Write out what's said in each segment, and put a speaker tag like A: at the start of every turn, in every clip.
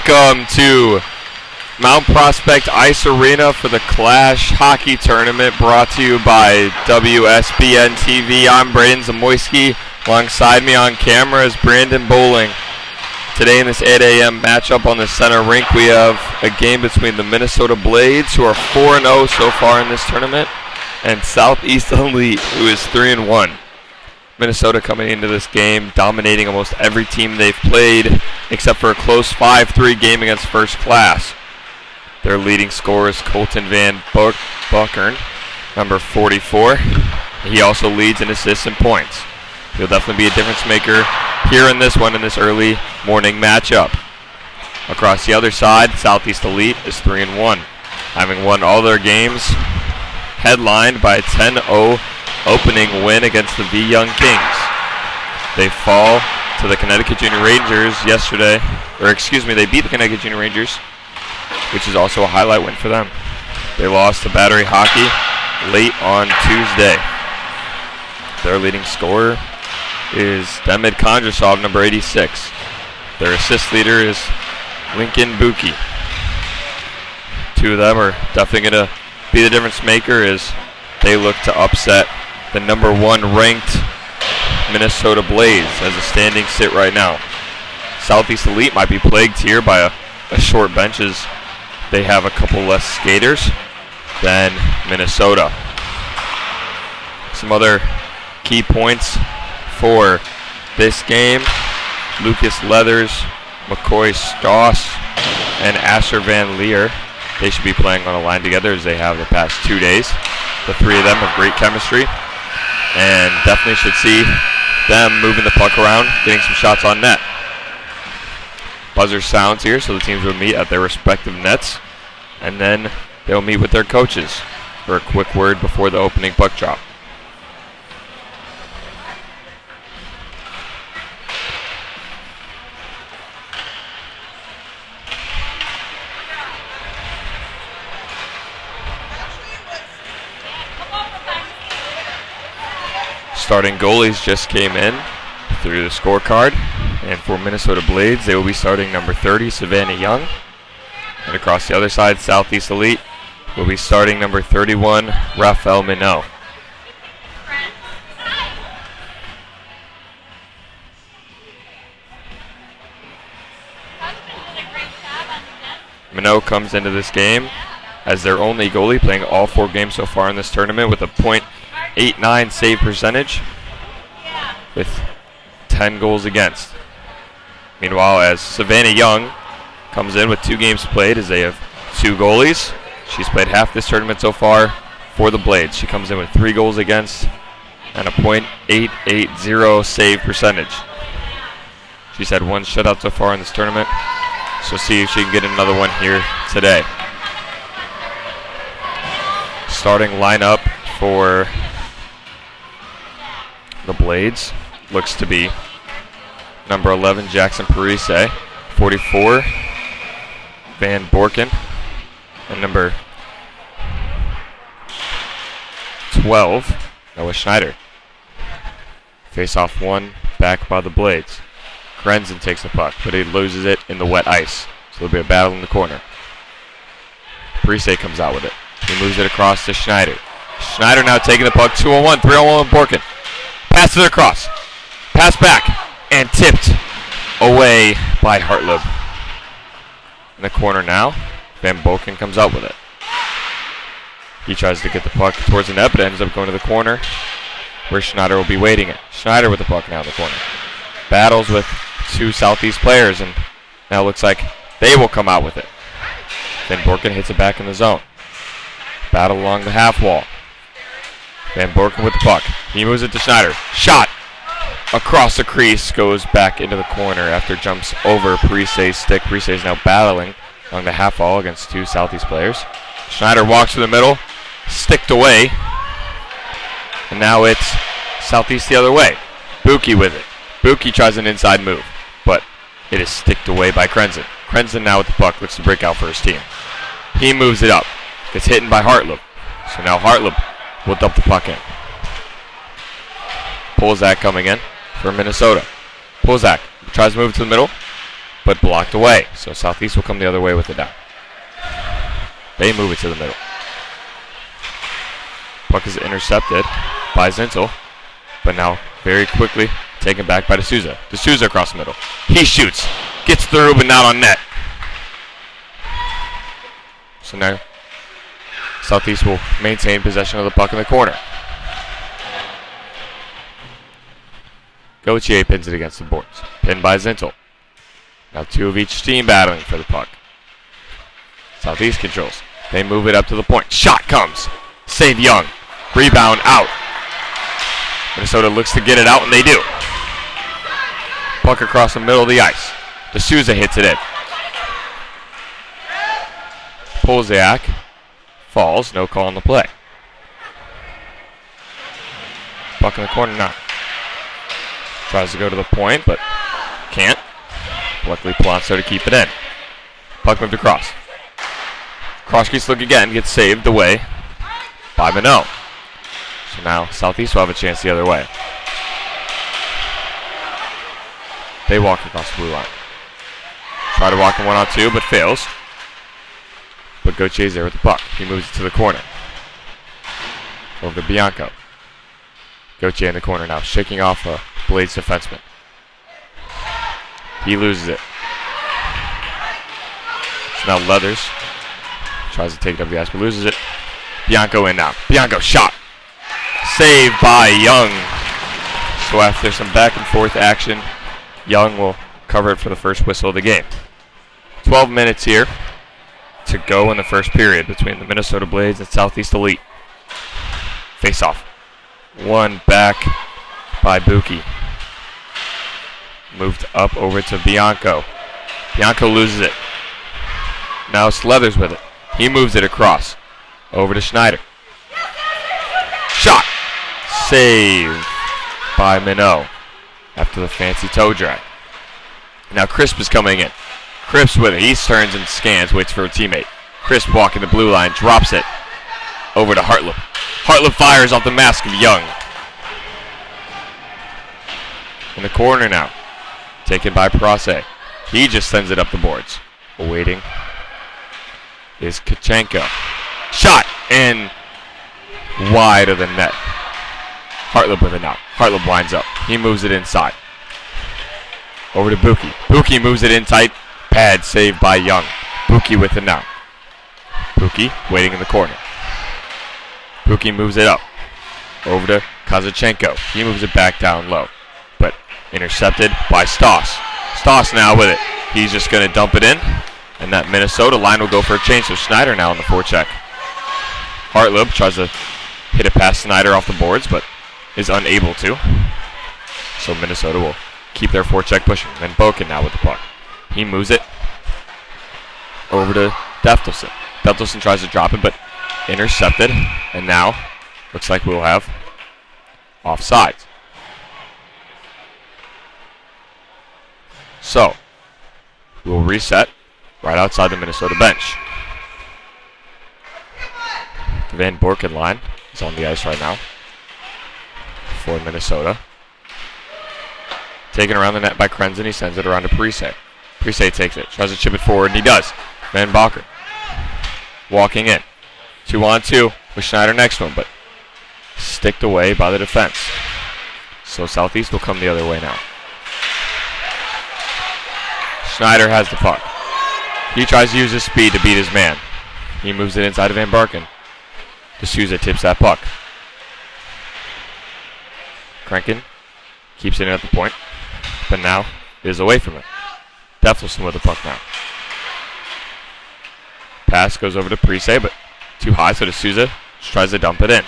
A: Welcome to Mount Prospect Ice Arena for the Clash Hockey Tournament, brought to you by WSBN TV. I'm Braden Zamoyski. Alongside me on camera is Brandon Bowling. Today in this 8 a.m. matchup on the center rink, we have a game between the Minnesota Blades, who are 4-0 so far in this tournament, and Southeast Elite, who is 3-1. Minnesota coming into this game dominating almost every team they've played, except for a close 5-3 game against First Class. Their leading scorer is Colton Van Buckern, number 44. He also leads in assists and points. He'll definitely be a difference maker here in this one, in this early morning matchup. Across the other side, Southeast Elite is 3-1, having won all their games, headlined by a 10-0 opening win against the V Young Kings. They fall to the Connecticut Junior Rangers yesterday, they beat the Connecticut Junior Rangers, which is also a highlight win for them. They lost to Battery Hockey late on Tuesday. Their leading scorer is Demid Kondrasov, number 86. Their assist leader is Lincoln Buki. Two of them are definitely going to be the difference maker as they look to upset the number 1 ranked Minnesota Blades as a standing sit right now. Southeast Elite might be plagued here by a short bench as they have a couple less skaters than Minnesota. Some other key points for this game: Lucas Leathers, McCoy Stoss, and Asher Van Leer. They should be playing on a line together as they have the past 2 days. The three of them have great chemistry and definitely should see them moving the puck around, getting some shots on net. Buzzer sounds here, so the teams will meet at their respective nets, and then they'll meet with their coaches for a quick word before the opening puck drop. Starting goalies just came in through the scorecard, and for Minnesota Blades, they will be starting number 30, Savannah Young. And across the other side, Southeast Elite will be starting number 31, Rafael Minot. Minot comes into this game as their only goalie, playing all 4 games so far in this tournament with a .89 save percentage with 10 goals against. Meanwhile, as Savannah Young comes in with 2 games played, as they have 2 goalies. She's played half this tournament so far for the Blades. She comes in with 3 goals against and a .880 save percentage. She's had 1 shutout so far in this tournament, so see if she can get another one here today. Starting lineup for the Blades looks to be number 11, Jackson Parise, 44, Van Borken, and number 12, Noah Schneider. Face off 1 back by the Blades. Krenzen takes the puck, but he loses it in the wet ice, so there'll be a battle in the corner. Parise comes out with it. He moves it across to Schneider. Schneider now taking the puck, 2-on-1, 3-on-1 with Borken. Passes it across. Pass back. And tipped away by Hartleb. In the corner now, Van Borken comes out with it. He tries to get the puck towards the net, but ends up going to the corner where Schneider will be waiting it. Schneider with the puck now in the corner. Battles with 2 Southeast players, and now looks like they will come out with it. Van Borken hits it back in the zone. Battle along the half wall. Van Borken with the puck. He moves it to Schneider. Shot across the crease, goes back into the corner after jumps over Parise's stick. Parise is now battling along the half wall against 2 Southeast players. Schneider walks to the middle, sticked away, and now it's Southeast the other way. Buki with it. Buki tries an inside move, but it is sticked away by Krenzen. Krenzen now with the puck, looks to break out for his team. He moves it up. Gets hit by Hartleb. So now Hartleb will dump the puck in. Polzak coming in for Minnesota. Polzak tries to move to the middle. but blocked away. So Southeast will come the other way with it now. They move it to the middle. Puck is intercepted by Zintel, but now very quickly taken back by D'Souza. D'Souza across the middle. He shoots, gets through, but not on net. So now Southeast will maintain possession of the puck in the corner. Gauthier pins it against the boards. Pinned by Zintel. Now two of each team battling for the puck. Southeast controls. They move it up to the point. Shot comes. Save Young. Rebound out. Minnesota looks to get it out, and they do. Puck across the middle of the ice. D'Souza hits it in. Polziak falls. No call on the play. Puck in the corner now. Tries to go to the point, but can't. Luckily, Palazzo to keep it in. Puck moved across. Kroschke's look again, gets saved away by Minot. So now Southeast will have a chance the other way. They walk across the blue line. Try to walk in 1-on-2, but fails. But Gauthier's there with the puck. He moves it to the corner. Over to Bianco. Gauthier in the corner now, shaking off a Blades defenseman. He loses it. So now Leathers tries to take it up the ice, but loses it. Bianco in now. Bianco shot. Saved by Young. So after some back and forth action, Young will cover it for the first whistle of the game. 12 minutes here to go in the first period between the Minnesota Blades and Southeast Elite. Face off. One back by Buki. Moved up over to Bianco. Bianco loses it. Now it's Leathers with it. He moves it across. Over to Schneider. Shot. Save by Minot after the fancy toe drag. Now Crisp is coming in. Crisp with it. He turns and scans, waits for a teammate. Crisp walking the blue line, drops it over to Hartlip. Hartlip fires off the mask of Young. In the corner now. Taken by Prosse. He just sends it up the boards. Awaiting is Kachenko. Shot! And wide of the net. Hartlip with it now. Hartlip winds up. He moves it inside. Over to Buki. Buki moves it in tight. Pad saved by Young. Buki with it now. Buki waiting in the corner. Buki moves it up. Over to Kazachenko. He moves it back down low. But intercepted by Stoss. Stoss now with it. He's just going to dump it in. And that Minnesota line will go for a change. So Schneider now on the forecheck. Hartlip tries to hit it past Snyder off the boards, but is unable to. So Minnesota will keep their forecheck pushing. Then Boken now with the puck. He moves it over to Deftelson. Deftelson tries to drop it, but intercepted. And now looks like we'll have offsides. So we'll reset right outside the Minnesota bench. The Van Borken line is on the ice right now for Minnesota. Taken around the net by Krenzen. He sends it around to Parise. Parise takes it. Tries to chip it forward, and he does. Van Bakker walking in. 2-on-2 with Schneider next to him, but sticked away by the defense. So Southeast will come the other way now. Schneider has the puck. He tries to use his speed to beat his man. He moves it inside of Van Barken. D'Souza tips that puck. Krenken keeps it in at the point, but now is away from it. Deftelson with the puck now. Pass goes over to Parise, but too high, so D'Souza just tries to dump it in.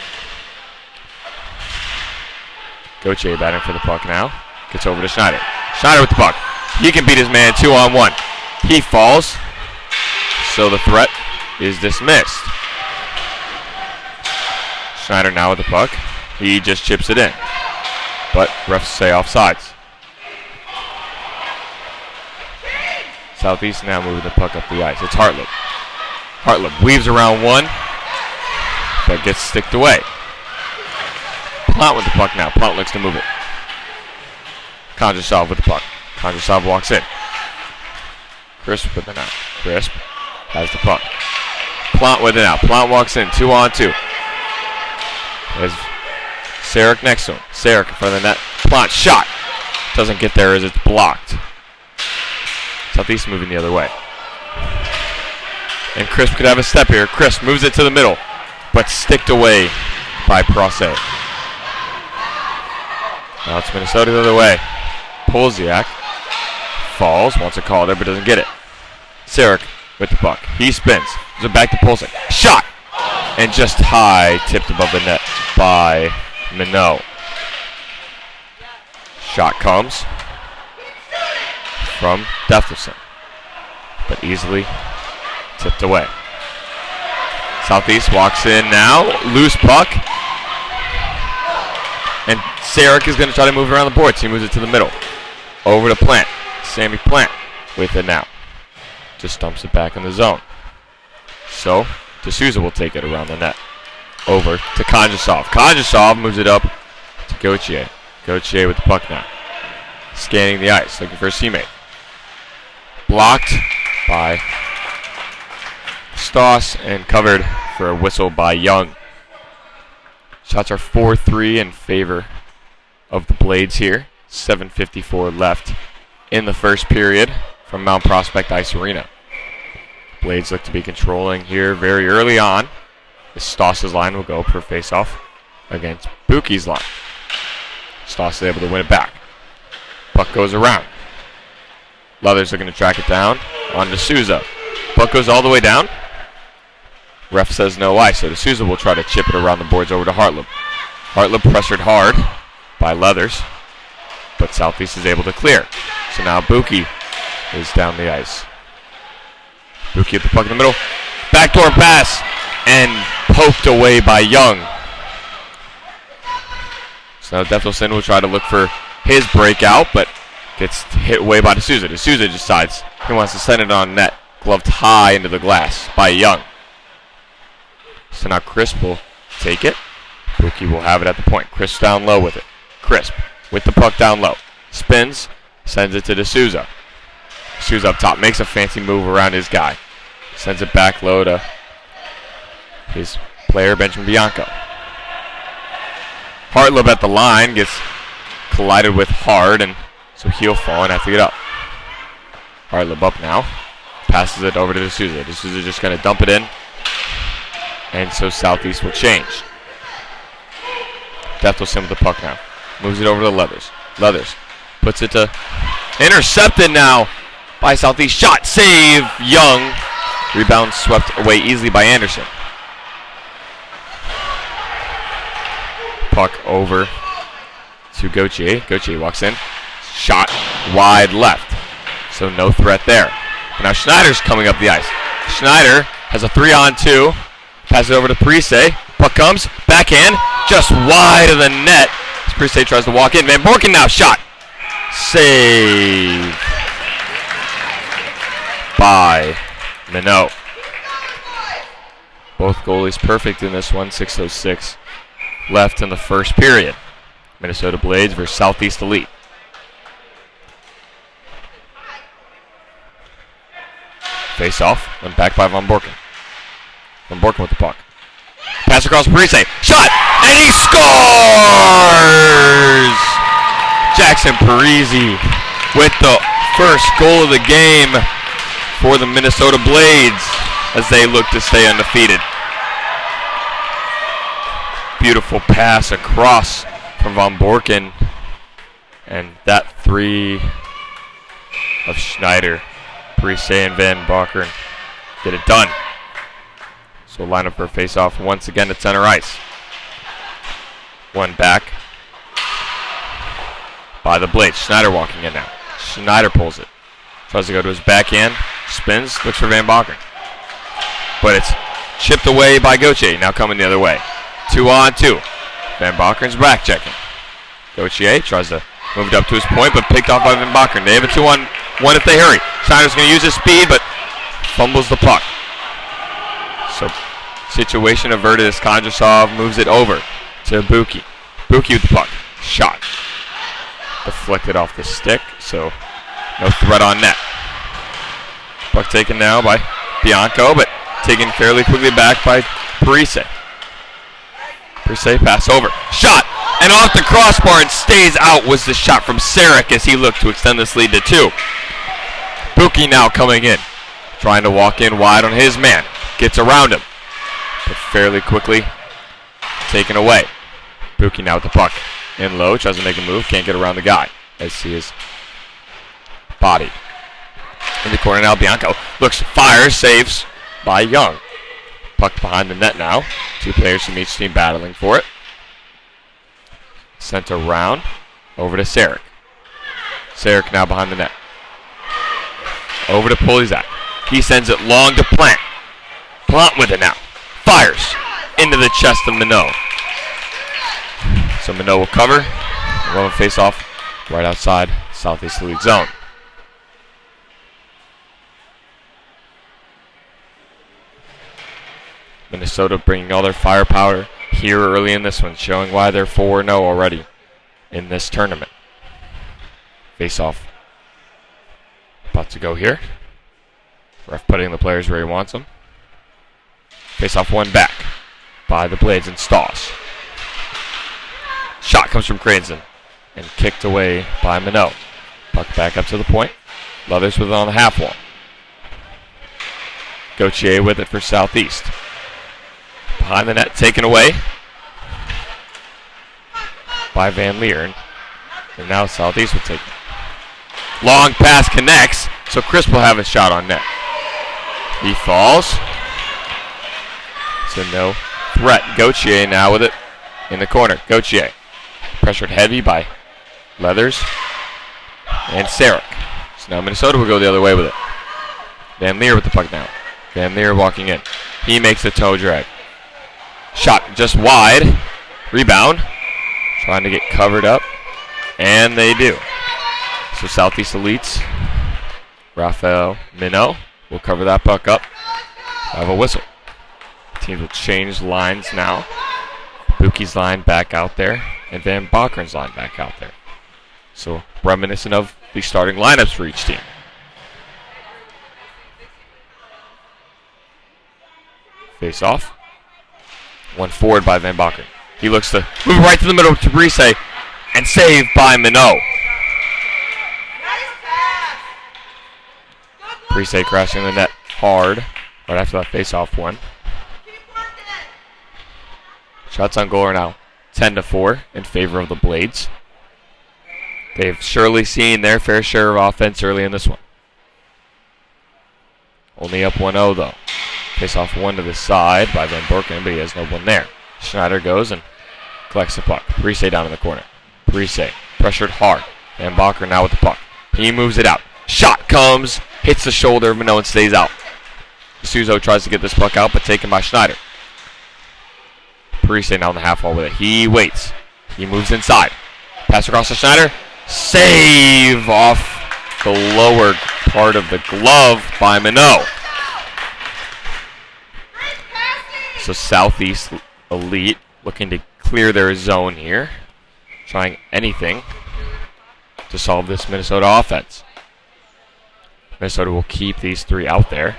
A: Gauthier batting for the puck now. Gets over to Schneider. Schneider with the puck. He can beat his man 2-on-1. He falls, so the threat is dismissed. Schneider now with the puck. He just chips it in, but refs say offsides. Southeast now moving the puck up the ice. It's Hartlip. Hartlip weaves around one, but gets sticked away. Plant with the puck now. Plant looks to move it. Kondrasov with the puck. Kondrasov walks in. Crisp with it now. Crisp has the puck. Plant with it now. Plant walks in. 2-on-2. There's Sarek next to him. Sarek in front of the net. Plant shot. Doesn't get there as it's blocked. Southeast moving the other way. And Crisp could have a step here. Crisp moves it to the middle, but sticked away by Proce. Now it's Minnesota the other way. Polziak falls, wants a call there, but doesn't get it. Sarek with the puck. He spins. Gives it back to Polziak. Shot! And just high, tipped above the net by Minot. Shot comes from Deftelson, but easily tipped away. Southeast walks in now. Loose puck. And Sarek is going to try to move it around the boards. He moves it to the middle. Over to Plant. Sammy Plant with it now. Just dumps it back in the zone. So, D'Souza will take it around the net. Over to Kondrasov. Kondrasov moves it up to Gauthier. Gauthier with the puck now. Scanning the ice, looking for a teammate. Blocked by Stoss and covered for a whistle by Young. Shots are 4-3 in favor of the Blades here. 7:54 left in the first period from Mount Prospect Ice Arena. Blades look to be controlling here very early on. Stoss's line will go per faceoff against Buki's line. Stoss is able to win it back. Puck goes around. Leathers are going to track it down on D'Souza. Puck goes all the way down. Ref says no ice, so D'Souza will try to chip it around the boards over to Hartleb. Hartleb pressured hard by Leathers, but Southeast is able to clear. So now Buki is down the ice. Buki at the puck in the middle. Backdoor pass, and poked away by Young. So now Deftelson will try to look for his breakout, but gets hit away by D'Souza. D'Souza decides he wants to send it on net. Gloved high into the glass by Young. So now Crisp will take it. Buki will have it at the point. Crisp down low with it. Crisp with the puck down low. Spins, sends it to D'Souza. D'Souza up top, makes a fancy move around his guy. Sends it back low to his player, Benjamin Bianco. Hartleb at the line, gets collided with Hard, and so he'll fall and have to get up. Hartleb up now. Passes it over to D'Souza. D'Souza just going to dump it in. And so Southeast will change. Deftelson with the puck now. Moves it over to Leathers. Leathers puts it to... Intercepted now by Southeast. Shot, save, Young. Rebound swept away easily by Anderson. Puck over to Gauthier. Gauthier walks in. Shot wide left. So no threat there. But now Schneider's coming up the ice. Schneider has a 3-on-2. Passes it over to Parise. Puck comes. Backhand. Just wide of the net. As Parise tries to walk in. Van Borken now. Shot. Save by Minot. Both goalies perfect in this one. 6:06 left in the first period. Minnesota Blades versus Southeast Elite. Face off. Went back by Van Borken. Van Borken with the puck. Pass across Parise. Shot! And he scores! Jackson Parise with the first goal of the game for the Minnesota Blades as they look to stay undefeated. Beautiful pass across from Van Borken. And that three of Schneider, Parise, and Van Borken get it done. So line up for a face-off once again at center ice. One back by the Blades. Schneider walking in now. Schneider pulls it. Tries to go to his backhand. Spins. Looks for Van Borken. But it's chipped away by Gauthier. Now coming the other way. 2-on-2. Van Borken's back checking. Gauthier tries to move it up to his point, but picked off by Van Borken. They have a 2-on-1 if they hurry. Schneider's going to use his speed, but fumbles the puck. So, situation averted as Kondrasov moves it over to Buki. Buki with the puck. Shot. Deflected off the stick, so no threat on net. Puck taken now by Bianco, but taken fairly quickly back by Parise. Parise pass over. Shot! And off the crossbar and stays out was the shot from Sarek as he looked to extend this lead to 2. Buki now coming in. Trying to walk in wide on his man. Gets around him. But fairly quickly taken away. Buki now with the puck. In low, tries to make a move. Can't get around the guy as he is bodied. In the corner now, Bianco looks, fires, saves by Young. Puck behind the net now. 2 players from each team battling for it. Sent around. Over to Sarek. Sarek now behind the net. Over to Polizak. He sends it long to Plant. Plant with it now. Fires into the chest of Minot. So Minot will cover. We'll have a face-off right outside Southeast League zone. Minnesota bringing all their firepower here early in this one, showing why they're 4-0 already in this tournament. Face-off about to go here. Ref putting the players where he wants them. Face-off one back by the Blades and Stoss. Shot comes from Cranston and kicked away by Minot. Puck back up to the point. Leathers with it on the half wall. Gauthier with it for Southeast. Behind the net, taken away by Van Leer. And now Southeast will take it. Long pass connects, so Crisp will have a shot on net. He falls. So no threat. Gauthier now with it in the corner. Gauthier pressured heavy by Leathers and Sarek. So now Minnesota will go the other way with it. Van Leer with the puck now. Van Leer walking in. He makes a toe drag. Shot just wide. Rebound. Trying to get covered up. And they do. So Southeast Elites, Rafael Minot will cover that puck up. Have a whistle. Teams will change lines now. Buki's line back out there. And Van Bakkeren's line back out there. So reminiscent of the starting lineups for each team. Face off. One forward by Van Bakkeren. He looks to move right to the middle to Parise. And saved by Minot. Parise crashing the net hard right after that face-off one. Shots on goal are now 10-4 in favor of the Blades. They've surely seen their fair share of offense early in this one. Only up 1-0 though. Face-off one to the side by Van Borken, but he has no one there. Schneider goes and collects the puck. Parise down in the corner. Parise pressured hard. Van Bakkeren now with the puck. He moves it out. Shot comes, hits the shoulder of Minot and stays out. D'Souza tries to get this puck out, but taken by Schneider. Parise now on the half wall with it. He waits. He moves inside. Pass across to Schneider. Save off the lower part of the glove by Minot. So Southeast Elite looking to clear their zone here. Trying anything to solve this Minnesota offense. Minnesota will keep these 3 out there.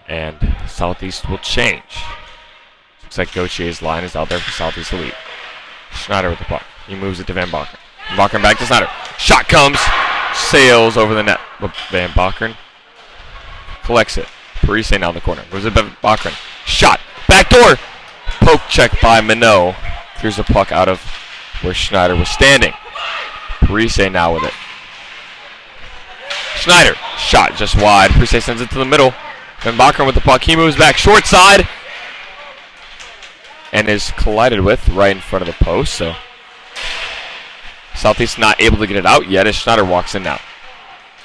A: And Southeast will change. Looks like Gauthier's line is out there for Southeast Elite. Schneider with the puck. He moves it to Van Bakkeren. Van Bakkeren back to Schneider. Shot comes. Sails over the net. Van Bakkeren collects it. Parise now in the corner. Moves it to Van Bakkeren. Shot. Backdoor. Poke check by Minot. Clears the puck out of where Schneider was standing. Parise now with it. Schneider. Shot just wide. Parise sends it to the middle. Van Bakkeren with the puck. He moves back short side. And is collided with right in front of the post. So Southeast not able to get it out yet as Schneider walks in now.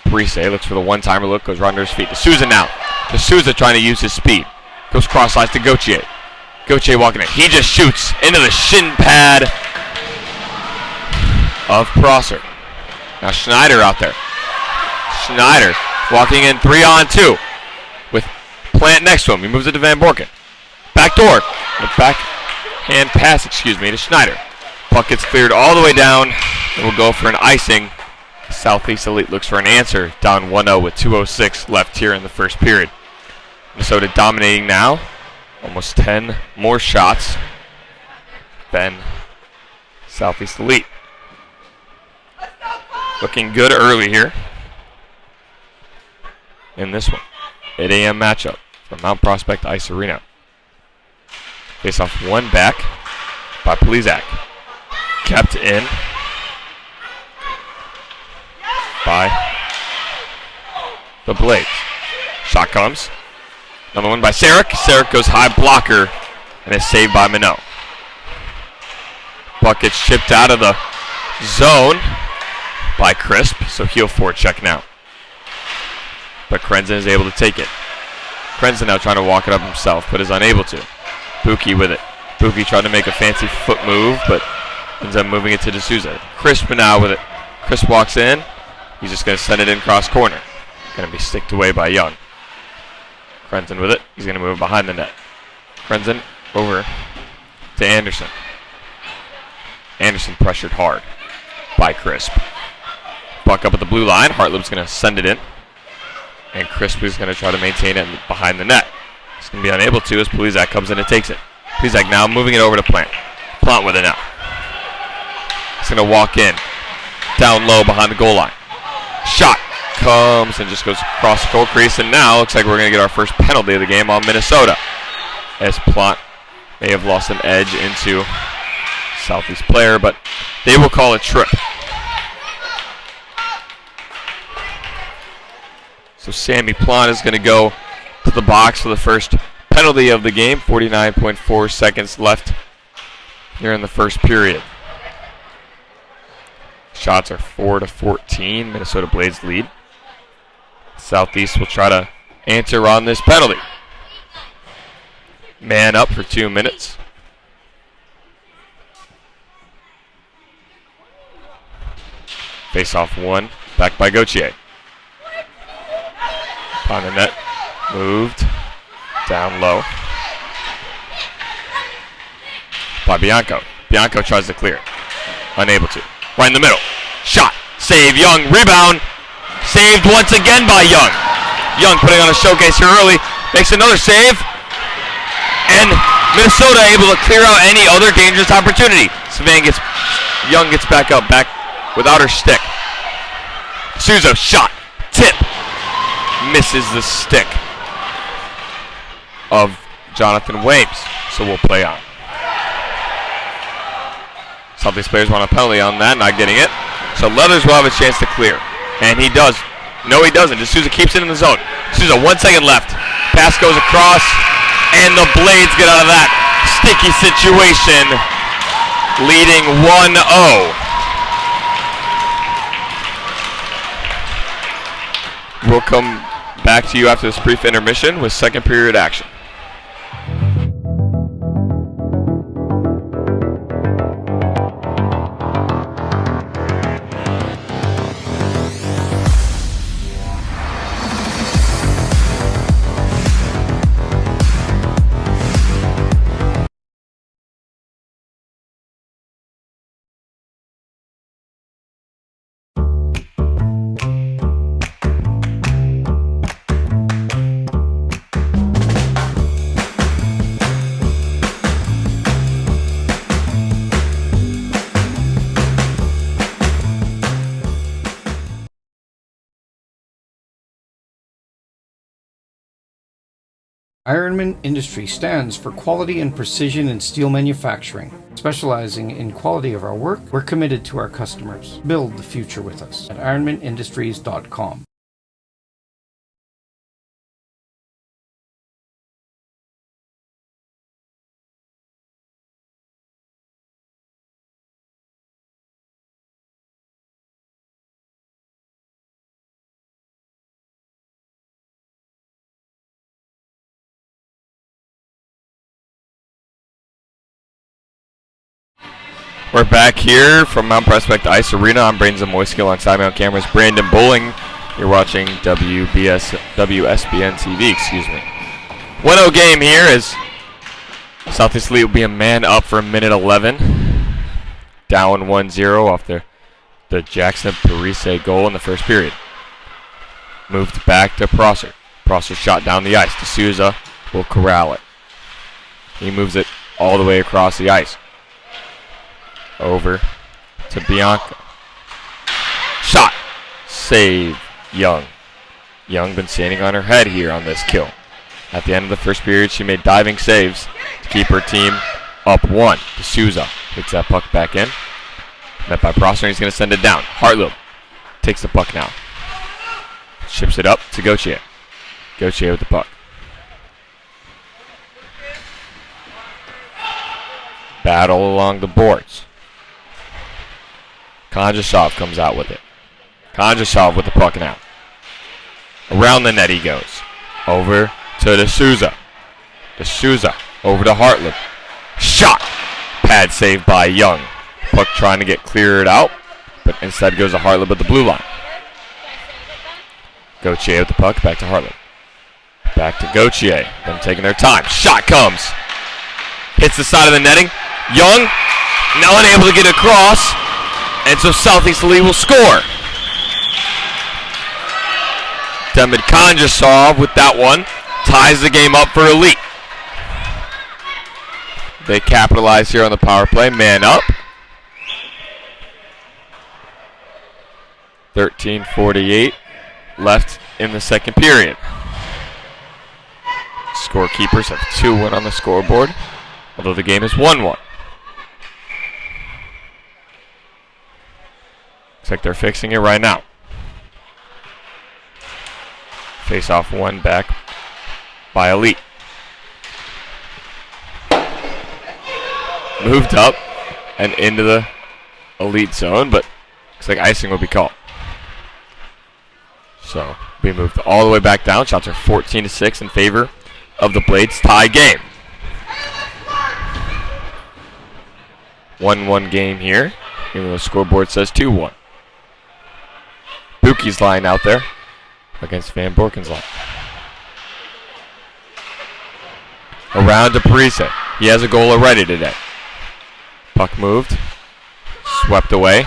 A: Parise looks for the one-timer look. Goes right under his feet. D'Souza now. D'Souza trying to use his speed. Goes cross lines to Gauthier. Gauthier walking in. He just shoots into the shin pad of Prosser. Now Schneider out there. Schneider walking in 3-on-2 with Plant next to him. He moves it to Van Borken. Backdoor. The backhand pass, to Schneider. Puck gets cleared all the way down and will go for an icing. Southeast Elite looks for an answer. Down 1-0 with 2:06 left here in the first period. Minnesota dominating now. Almost 10 more shots than Southeast Elite. Looking good early here in this one. 8 a.m. matchup from Mount Prospect Ice Arena. Face off one back by Plezak. Kept in by the Blades. Shot comes. Another one by Sarek. Sarek goes high blocker and is saved by Minot. Puck gets chipped out of the zone by Crisp, so he'll forecheck now. But Krenzen is able to take it. Krenzen now trying to walk it up himself, but is unable to. Buki with it. Buki tried to make a fancy foot move, but ends up moving it to D'Souza. Crisp now with it. Crisp walks in. He's just going to send it in cross corner. Going to be sticked away by Young. Krenzen with it. He's going to move behind the net. Krenzen over to Anderson. Anderson pressured hard by Crisp. Puck up at the blue line. Hartleb's going to send it in. And Crisp is going to try to maintain it behind the net. He's going to be unable to as Plezak comes in and takes it. Plezak now moving it over to Plant. Plant with it now. He's going to walk in. Down low behind the goal line. Shot comes and just goes across the goal crease. And now looks like we're going to get our first penalty of the game on Minnesota. As Plant may have lost an edge into Southeast player, but they will call a trip. So Sammy Plant is going to go to the box for the first penalty of the game. 49.4 seconds left here in the first period. Shots are 4-14. Minnesota Blades lead. Southeast will try to answer on this penalty. Man up for 2 minutes. Face off one. Back by Gauthier. On the net. Moved. Down low. By Bianco. Bianco tries to clear it. Unable to. Right in the middle. Shot. Save. Young. Rebound. Saved once again by Young. Young putting on a showcase here early. Makes another save. And Minnesota able to clear out any other dangerous opportunity. Young gets back up. Back without her stick. Souza. Shot. Tip. Misses the stick of Jonathan Wames. So we'll play on. Southeast players want a penalty on that, not getting it. So Leathers will have a chance to clear. And he does. No, he doesn't. D'Souza keeps it in the zone. D'Souza, 1 second left. Pass goes across, and the Blades get out of that sticky situation, leading 1-0. We'll come back to you after this brief intermission with second period action.
B: Ironman Industries stands for quality and precision in steel manufacturing. Specializing in quality of our work, we're committed to our customers. Build the future with us at ironmanindustries.com.
A: We're back here from Mount Prospect Ice Arena. I'm Braden Zamoyski alongside me on cameras, Brandon Bowling. You're watching WSBN TV, excuse me. 1-0 game here as Southeast Elite will be a man up for minute 11. Down 1-0 off their the Jackson Parise goal in the first period. Moved back to Prosser. Prosser shot down the ice. D'Souza will corral it. He moves it all the way across the ice. Over to Bianca. Shot. Save Young. Young been standing on her head here on this kill. At the end of the first period, she made diving saves to keep her team up 1. D'Souza hits that puck back in. Met by Prosser, and he's going to send it down. Hartleb takes the puck now. Ships it up to Gauthier. Gauthier with the puck. Battle along the boards. Kondrashov comes out with it. Kondrashov with the puck now. Around the net he goes. Over to D'Souza. D'Souza over to Hartleb. Shot! Pad saved by Young. Puck trying to get cleared out, but instead goes to Hartleb at the blue line. Gauthier with the puck, back to Hartleb. Back to Gauthier. Them taking their time. Shot comes. Hits the side of the netting. Young, now unable to get across, and so Southeast Elite will score. Demid Kondrashov with that one ties the game up for Elite. They capitalize here on the power play. Man up. 13:48 left in the second period. Scorekeepers have 2-1 on the scoreboard, although the game is 1-1. Looks like they're fixing it right now. Face off one back by Elite. Moved up and into the Elite zone, but looks like icing will be called. So we moved all the way back down. Shots are 14-6 in favor of the Blades. Tie game. 1-1 game here, even though the scoreboard says 2-1. Buki's line out there against Van Borken's line. Around to Parise. He has a goal already today. Puck moved. Swept away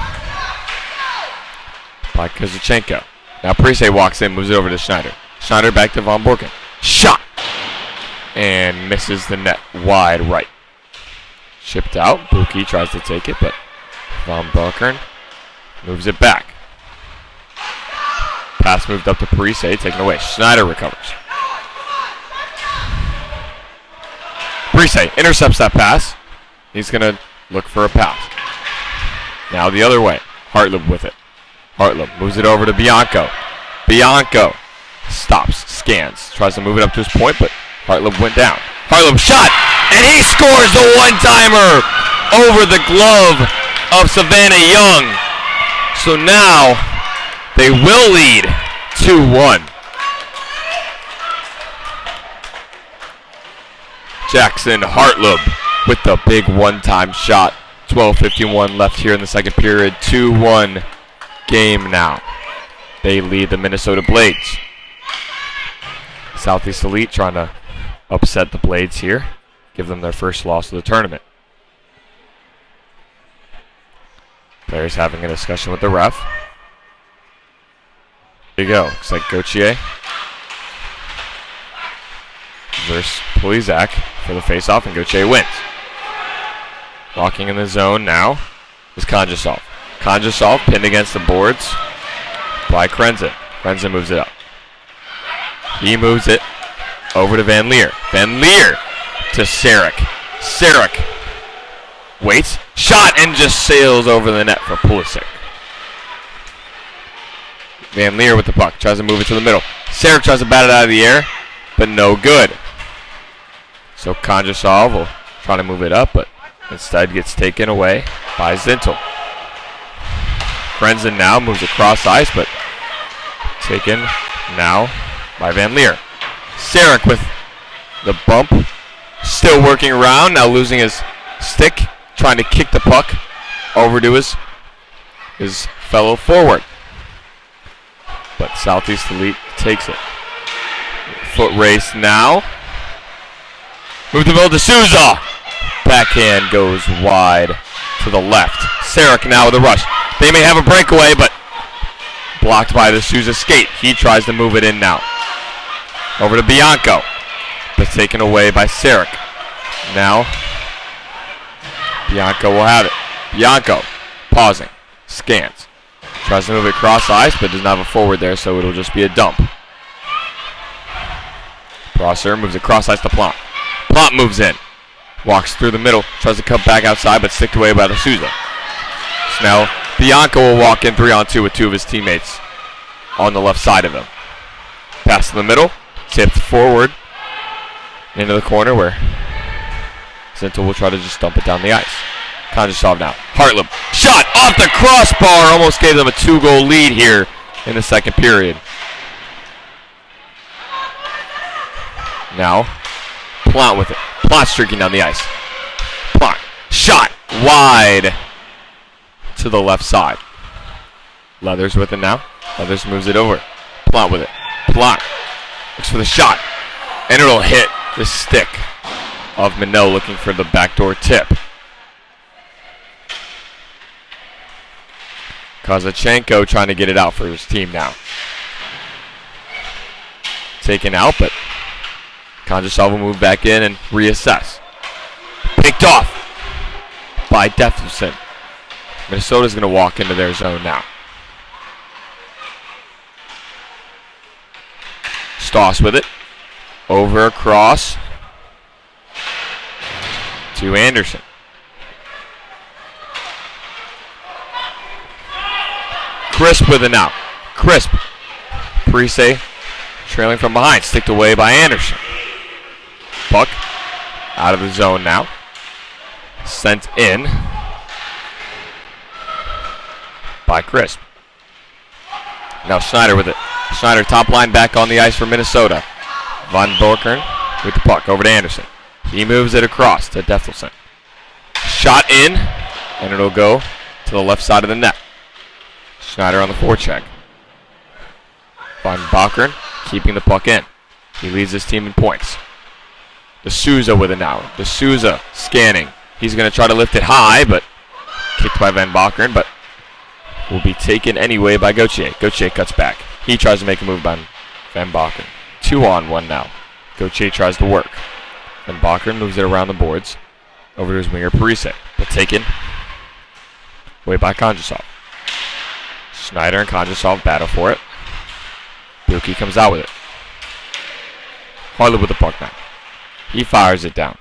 A: by Kozachenko. Now Parise walks in, moves it over to Schneider. Schneider back to Van Borken. Shot! And misses the net wide right. Shipped out. Buki tries to take it, but Van Borken moves it back. Pass moved up to Parise, taken away. Schneider recovers. Parise intercepts that pass. He's going to look for a pass. Now the other way. Hartleb with it. Hartleb moves it over to Bianco. Bianco stops, scans, tries to move it up to his point, but Hartleb went down. Hartleb shot, and he scores the one-timer over the glove of Savannah Young. So now they will lead 2-1. Jackson Hartleb with the big one-time shot. 12:51 left here in the second period. 2-1 game now. They lead the Minnesota Blades. Southeast Elite trying to upset the Blades here. Give them their first loss of the tournament. Players having a discussion with the ref. There you go. Looks like Gauthier versus Polizak for the face-off, and Gauthier wins. Walking in the zone now is Kondrashov. Kondrashov pinned against the boards by Krenzen. Krenzen moves it up. He moves it over to Van Leer. Van Leer to Sarek. Sarek waits, shot, and just sails over the net for Pulisic. Van Leer with the puck, tries to move it to the middle. Sarek tries to bat it out of the air, but no good. So Kondrashov will try to move it up, but instead gets taken away by Zintel. Krenzen now moves across ice, but taken now by Van Leer. Sarek with the bump, still working around, now losing his stick, trying to kick the puck over to his fellow forward. But Southeast Elite takes it. Foot race now. Move the middle to D'Souza. Backhand goes wide to to the left. Sarek now with a rush. They may have a breakaway, but blocked by the Souza skate. He tries to move it in now. Over to Bianco, but taken away by Sarek. Now, Bianco will have it. Bianco, pausing, scans. Tries to move it across ice, but does not have a forward there, so it'll just be a dump. Prosser moves across ice to Plant. Plant moves in. Walks through the middle. Tries to cut back outside, but sticked away by the Souza. So now, Bianco will walk in 3-on-2 with two of his teammates on the left side of him. Pass to the middle. Tipped forward. Into the corner where Zintel will try to just dump it down the ice. Kondrasov now. Hartleb. Shot off the crossbar. Almost gave them a 2-goal lead here in the second period. Now, Plant with it. Plant streaking down the ice. Plant. Shot. Wide to the left side. Leathers with it now. Leathers moves it over. Plant with it. Plant looks for the shot. And it'll hit the stick of Minot looking for the backdoor tip. Kozachenko trying to get it out for his team now. Taken out, but Kondrasov will move back in and reassess. Picked off by Deftelson. Minnesota's going to walk into their zone now. Stoss with it. Over across to Anderson. Crisp with it now. Crisp. Parise trailing from behind. Sticked away by Anderson. Puck out of the zone now. Sent in by Crisp. Now Schneider with it. Schneider top line back on the ice for Minnesota. Von Borkern with the puck over to Anderson. He moves it across to Deftelson. Shot in, and it'll go to the left side of the net. Schneider on the forecheck. Von Borkern keeping the puck in. He leads his team in points. D'Souza with it now. D'Souza scanning. He's going to try to lift it high, but kicked by Van Borkern, but will be taken anyway by Gauthier. Gauthier cuts back. He tries to make a move by Van Borkern. 2-on-1 now. Gauthier tries to work. Van Borkern moves it around the boards. Over to his winger Parise, but taken away by Kondrasov. Schneider and Kondrasov battle for it. Buki comes out with it. Hartleb with the puck now. He fires it down.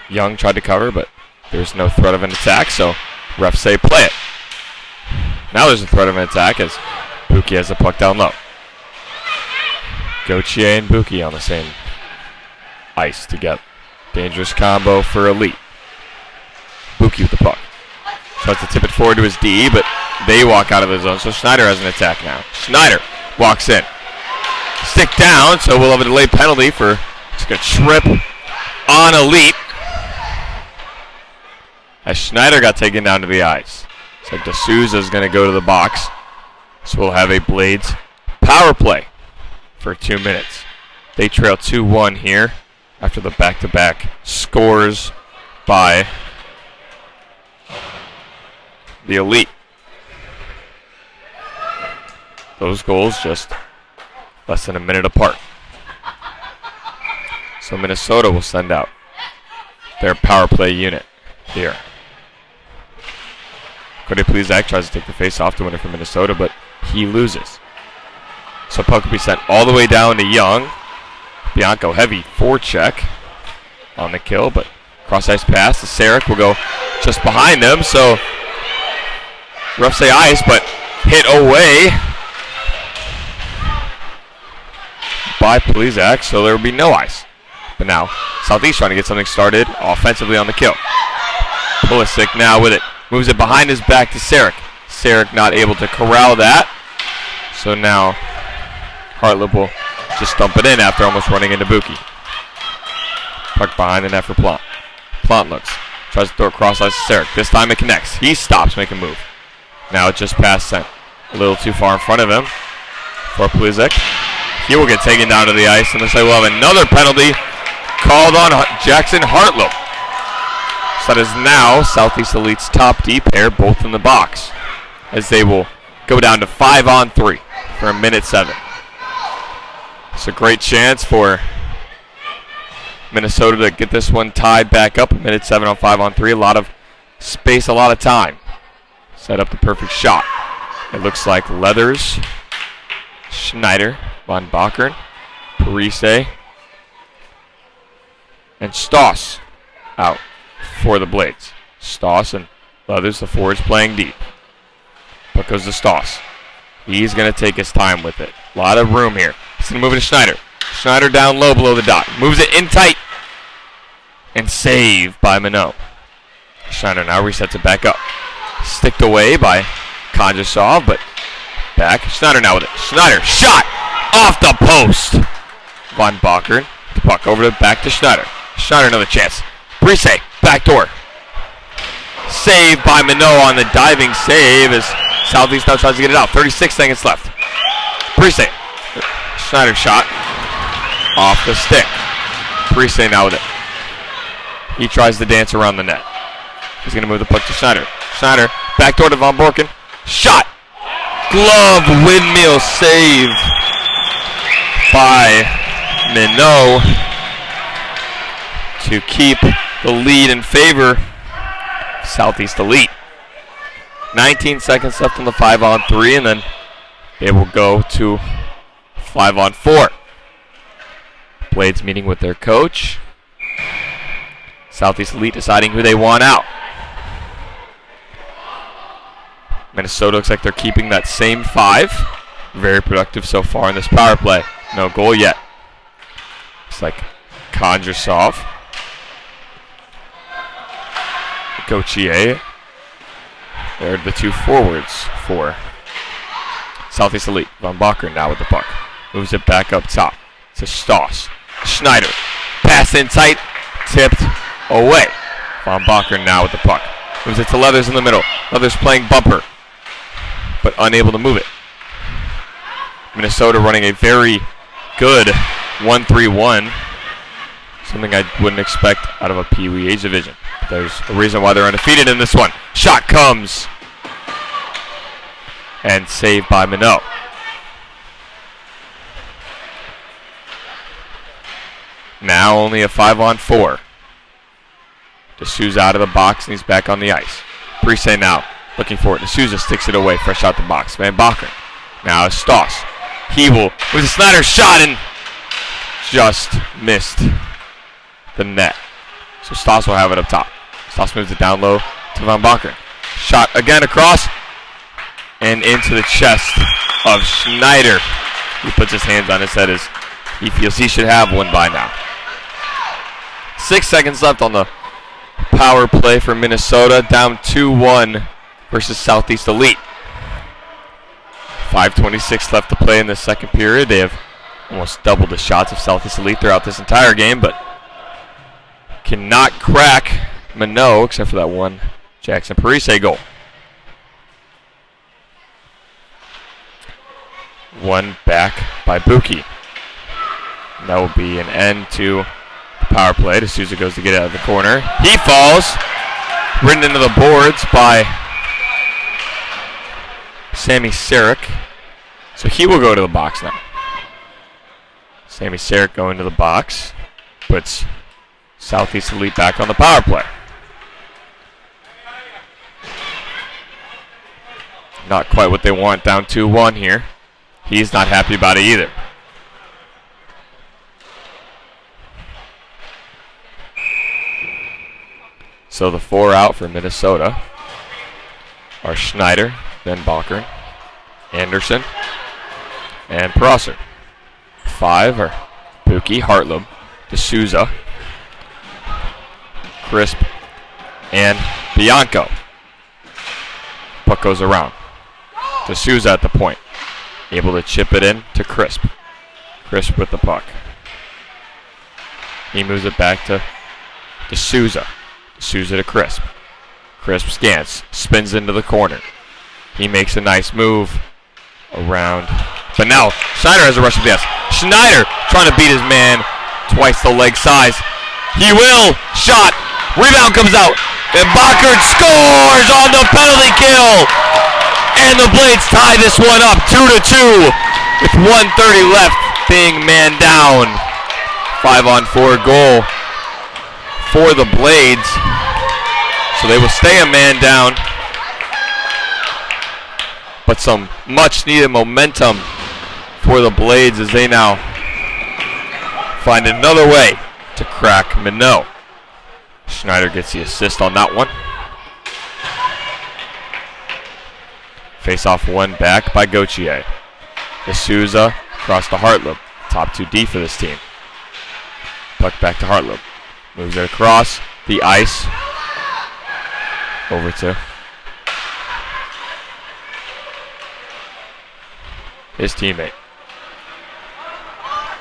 A: Young tried to cover, but there's no threat of an attack, so refs say play it. Now there's a threat of an attack as Buki has the puck down low. Gauthier and Buki on the same ice together. Dangerous combo for Elite. Buki with the puck. Tries to tip it forward to his D, but they walk out of the zone, so Schneider has an attack now. Schneider walks in. Stick down, so we'll have a delayed penalty for just a trip on Elite. As Schneider got taken down to the ice. So D'Souza is going to go to the box. So we'll have a Blades power play for 2 minutes. They trail 2-1 here after the back-to-back scores by the Elite. Those goals just less than a minute apart. So Minnesota will send out their power play unit here. Cody Plezak tries to take the face-off to win it for Minnesota, but he loses. So puck will be sent all the way down to Young. Bianco heavy forecheck on the kill, but cross-ice pass to Sarek will go just behind them. So refs say ice, but hit away by Plezak, so there will be no ice. But now Southeast trying to get something started offensively on the kill. Pulisic now with it. Moves it behind his back to Sarek. Sarek not able to corral that. So now Hartleb will just dump it in after almost running into Buki. Puck behind the net for Plant. Plant looks. Tries to throw it cross ice to Sarek. This time it connects. He stops, make a move. Now it just passed sent. A little too far in front of him for Plezak. He will get taken down to the ice, and looks like we'll have another penalty called on Jackson Hartlop. So that is now Southeast Elite's top D pair, both in the box, as they will go down to 5-on-3 for a minute 7. It's a great chance for Minnesota to get this one tied back up. A minute 7 on 5-on-3. A lot of space, a lot of time. Set up the perfect shot. It looks like Leathers, Schneider, Von Bakern, Parise, and Stoss out for the Blades. Stoss and Leathers, the forwards, playing deep. Puck goes to Stoss. He's going to take his time with it. A lot of room here. He's going to move it to Schneider. Schneider down low below the dot. Moves it in tight. And save by Minot. Schneider now resets it back up. Sticked away by Kondrasov, but back. Schneider now with it. Schneider, shot! Off the post! Von Bakern, the puck over to back to Schneider. Schneider, another chance. Parise, backdoor. Save by Minot on the diving save as Southeast now tries to get it out. 36 seconds left. Parise. Schneider shot. Off the stick. Parise now with it. He tries to dance around the net. He's going to move the puck to Schneider. Schneider, backdoor to Von Borken. Shot! Glove windmill save by Minot to keep the lead in favor of Southeast Elite. 19 seconds left on the 5-on-3, and then they will go to 5-on-4. Blades meeting with their coach. Southeast Elite deciding who they want out. Minnesota looks like they're keeping that same 5. Very productive so far in this power play. No goal yet. Looks like Kondrasov, Gauthier. They're the two forwards for Southeast Elite. Von Bakern now with the puck. Moves it back up top to Stoss. Schneider. Pass in tight. Tipped away. Von Bakern now with the puck. Moves it to Leathers in the middle. Leathers playing bumper, but unable to move it. Minnesota running a very good 1-3-1. Something I wouldn't expect out of a Pee Wee Age division. There's a reason why they're undefeated in this one. Shot comes. And saved by Minot. Now only a 5-on-4. D'Souza out of the box and he's back on the ice. Parise now looking for it. D'Souza sticks it away, fresh out the box. Van Bakern. Now it's Stoss. He will with a Snyder shot and just missed the net. So Stoss will have it up top. Stoss moves it down low to Van Bakern. Shot again across and into the chest of Schneider. He puts his hands on his head as he feels he should have one by now. 6 seconds left on the power play for Minnesota, down 2-1 versus Southeast Elite. 5:26 left to play in the second period. They have almost doubled the shots of Southeast Elite throughout this entire game, but cannot crack Minot except for that one Jackson Parise goal. One back by Buki. That will be an end to the power play. D'Souza goes to get out of the corner. He falls. Ridden into the boards by Sammy Sarek. So he will go to the box now. Sammy Sarek going to the box. Puts Southeast Elite back on the power play. Not quite what they want, down 2-1 here. He's not happy about it either. So the 4 out for Minnesota are Schneider, Van Bakern, Anderson, and Prosser. 5 are Buki, Hartleb, D'Souza, Crisp, and Bianco. Puck goes around. D'Souza at the point. Able to chip it in to Crisp. Crisp with the puck. He moves it back to D'Souza. D'Souza to Crisp. Crisp scans. Spins into the corner. He makes a nice move around. But now Schneider has a rush of the ice. Schneider trying to beat his man twice the leg size. He will. Shot. Rebound comes out. And Bachert scores on the penalty kill. And the Blades tie this one up 2-2 with 1:30 left, being man down. 5-on-4 goal for the Blades. So they will stay a man down. But some much needed momentum for the Blades as they now find another way to crack Minot. Schneider gets the assist on that one. Face off one back by Gauthier. D'Souza across to Hartleb. Top 2D for this team. Puck back to Hartleb. Moves it across the ice. Over to his teammate.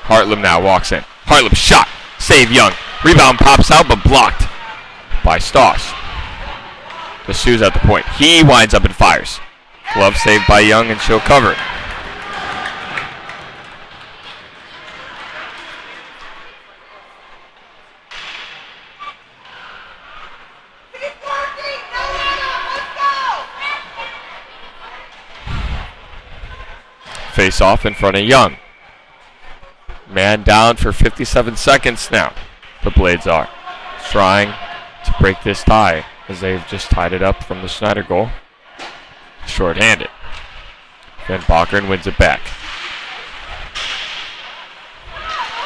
A: Hartleb now walks in. Hartleb shot. Save Young. Rebound pops out but blocked by Stoss. D'Souza at the point. He winds up and fires. Glove saved by Young and she'll cover it. Face off in front of Young. Man down for 57 seconds now. The Blades are trying to break this tie as they've just tied it up from the Schneider goal. Short-handed. Then Bachern wins it back.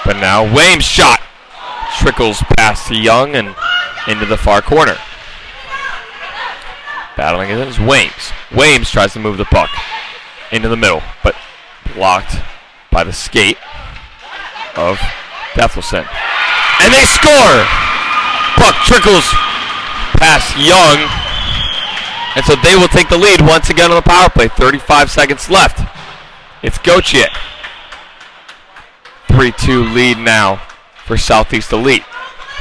A: But now Wame's shot trickles past to Young and into the far corner. Battling it is Wames. Wames tries to move the puck into the middle, but blocked by the skate of Dethelson. And they score! Puck trickles past Young. And so they will take the lead once again on the power play. 35 seconds left. It's Gauthier. 3-2 lead now for Southeast Elite.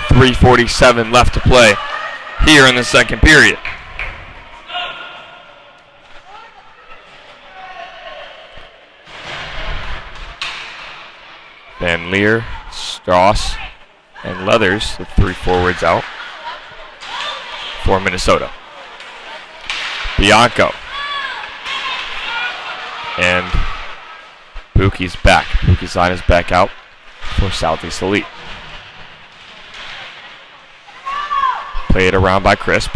A: 3:47 left to play here in the second period. Van Leer, Strauss, and Leathers, the three forwards out for Minnesota. Bianco. And Buki's back. Buki's line is back out for Southeast Elite. Played around by Crisp.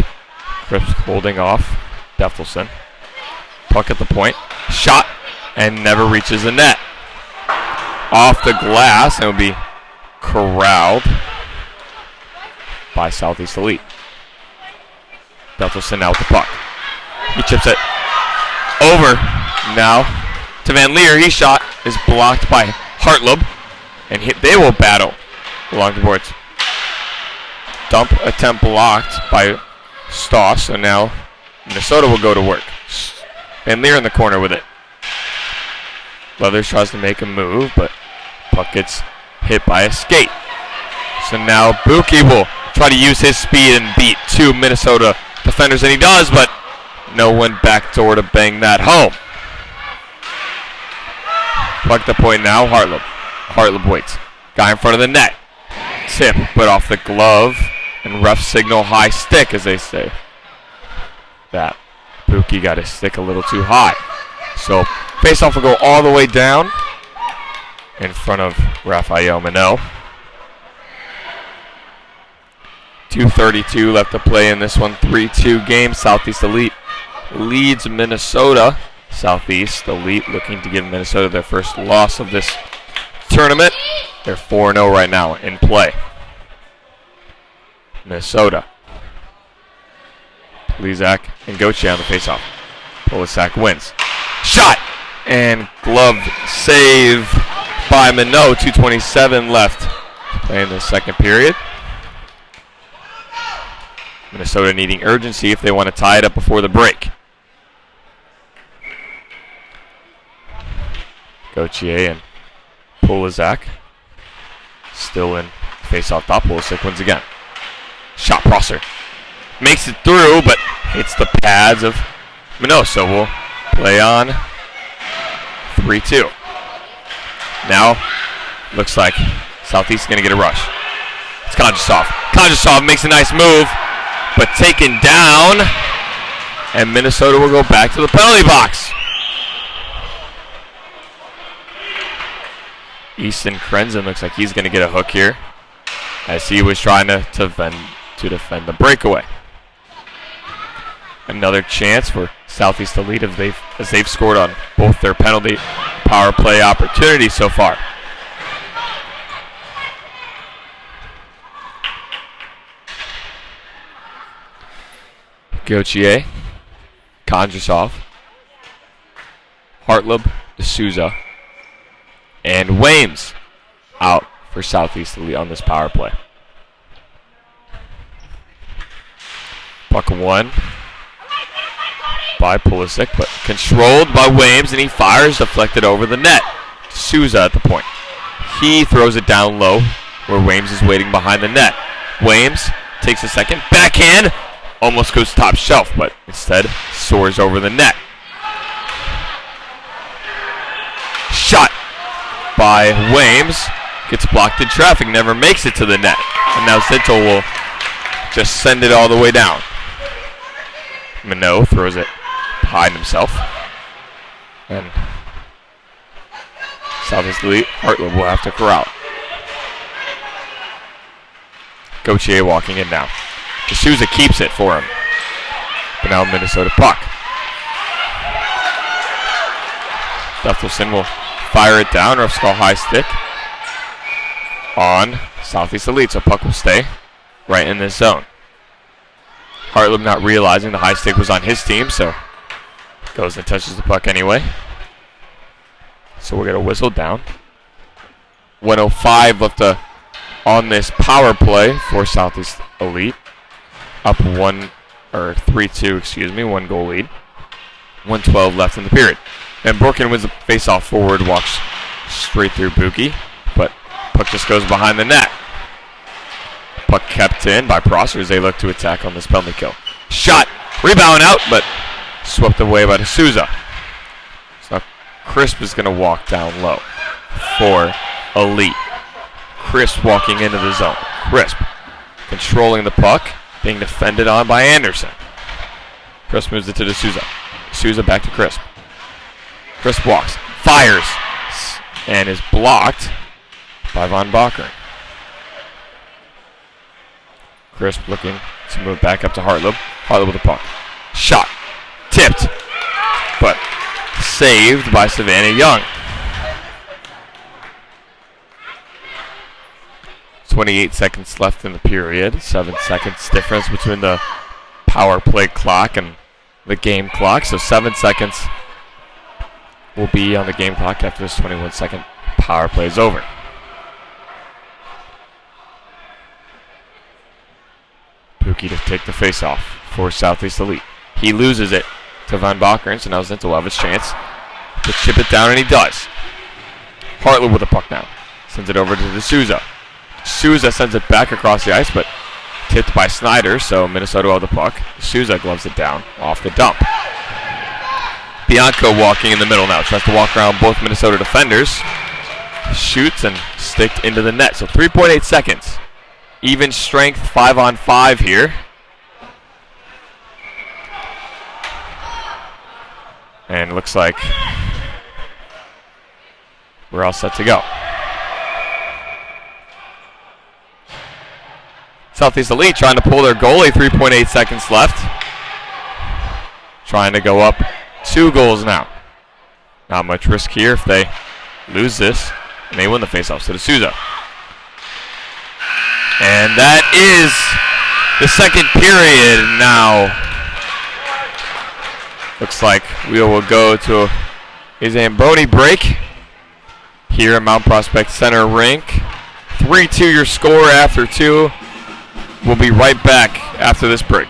A: Crisp holding off Dethelson. Puck at the point. Shot and never reaches the net. Off the glass and will be corralled by Southeast Elite. Dethelson now with the puck. He chips it over now to Van Leer. He shot is blocked by Hartleb, and they will battle along the boards. Dump attempt blocked by Stoss, so now Minnesota will go to work. Van Leer in the corner with it. Leathers tries to make a move, but puck gets hit by a skate. So now Buki will try to use his speed and beat two Minnesota defenders, and he does, but no one backdoor to bang that home. Puck the point now, Hartleb. Hartleb waits. Guy in front of the net. Tip, put off the glove, and ref signal high stick, as they say. That Buki got his stick a little too high. So face-off will go all the way down in front of Raphael Minot. 2:32 left to play in this one. 3-2 game. Southeast Elite leads Minnesota. Southeast Elite looking to give Minnesota their first loss of this tournament. They're 4-0 right now in play. Minnesota. Lizak and Gauthier on the faceoff. Polisak wins. Shot! And glove save by Minot. 2:27 left in the second period. Minnesota needing urgency if they want to tie it up before the break. Gauthier and Polizak still in face-off top. Polizak wins again. Shot Prosser. Makes it through, but hits the pads of Minot. So we'll play on 3-2. Now, looks like Southeast is going to get a rush. It's Kondrasov. Kondrasov makes a nice move, but taken down. And Minnesota will go back to the penalty box. Easton Krenzen looks like he's going to get a hook here, as he was trying to defend the breakaway. Another chance for Southeast Elite as they've scored on both their penalty power play opportunities so far. Gauthier, Kondrasov, Hartleb, D'Souza, and Weems out for Southeast Elite on this power play. Puck won by Pulisic, but controlled by Weems, and he fires, deflected over the net. D'Souza at the point. He throws it down low where Weems is waiting behind the net. Weems takes a second, backhand, almost goes top shelf, but instead soars over the net. Shot by Weems, gets blocked in traffic, never makes it to the net. And now Zintel will just send it all the way down. Minot throws it behind himself. And Southeast Elite, Hartleb will have to corral. Gauthier walking in now. D'Souza keeps it for him. But now Minnesota puck. Gustafsson will fire it down. Refs call high stick on Southeast Elite, so puck will stay right in this zone. Hartleb not realizing the high stick was on his team, so goes and touches the puck anyway. So we'll get a whistle down. 1:05 left on this power play for Southeast Elite. Up 3-2, 1 goal lead. 1:12 left in the period. And Borkin wins the face-off forward, walks straight through Buki, but puck just goes behind the net. Puck kept in by Prosser as they look to attack on this penalty kill. Shot, rebound out, but swept away by D'Souza. So Crisp is going to walk down low for Elite. Crisp walking into the zone. Crisp controlling the puck, being defended on by Anderson. Crisp moves it to D'Souza. D'Souza back to Crisp. Crisp walks, fires, and is blocked by Von Bakern. Crisp looking to move back up to Hartleb. Hartleb with the puck. Shot. Tipped. But saved by Savannah Young. 28 seconds left in the period. 7 seconds difference between the power play clock and the game clock. So 7 seconds will be on the game clock after this 21-second power play is over. Pukki to take the face-off for Southeast Elite. He loses it to Von Bakern, so now Zintel will have his chance to chip it down, and he does. Hartleb with the puck now. Sends it over to D'Souza. D'Souza sends it back across the ice, but tipped by Snyder, so Minnesota will have the puck. D'Souza gloves it down off the dump. Bianco walking in the middle now. Tries to walk around both Minnesota defenders. Shoots and sticked into the net. So 3.8 seconds. Even strength 5-on-5 here. And looks like we're all set to go. Southeast Elite trying to pull their goalie. 3.8 seconds left. Trying to go up 2 goals now. Not much risk here if they lose this and they win the faceoff. So D'Souza. And that is the second period now. Looks like we will go to a Zamboni break here at Mount Prospect Center Rink. 3-2 your score after 2. We'll be right back after this break.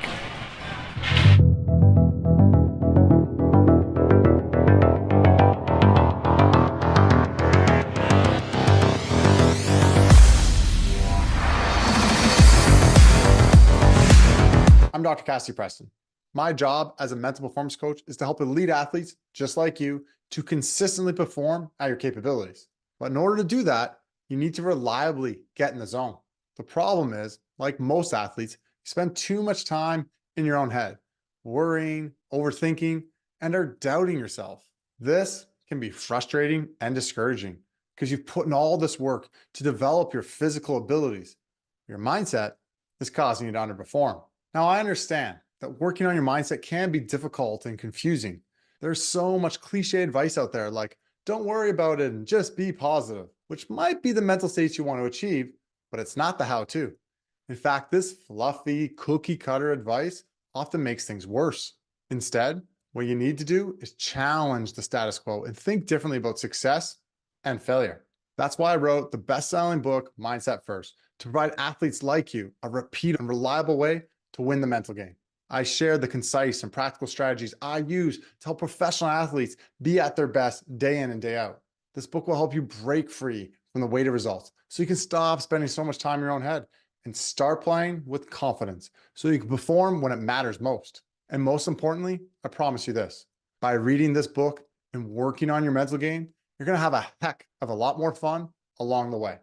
C: I'm Dr. Cassie Preston. My job as a mental performance coach is to help elite athletes just like you to consistently perform at your capabilities. But in order to do that, you need to reliably get in the zone. The problem is, like most athletes, you spend too much time in your own head, worrying, overthinking, and are doubting yourself. This can be frustrating and discouraging because you've put in all this work to develop your physical abilities. Your mindset is causing you to underperform. Now, I understand that working on your mindset can be difficult and confusing. There's so much cliche advice out there like, don't worry about it and just be positive, which might be the mental states you want to achieve, but it's not the how to. In fact, this fluffy cookie cutter advice often makes things worse. Instead, what you need to do is challenge the status quo and think differently about success and failure. That's why I wrote the best-selling book, Mindset First, to provide athletes like you a repeat and reliable way to win the mental game. I share the concise and practical strategies I use to help professional athletes be at their best day in and day out. This book will help you break free from the weight of results so you can stop spending so much time in your own head and start playing with confidence so you can perform when it matters most. And most importantly, I promise you this, by reading this book and working on your mental game, you're going to have a heck of a lot more fun along the way.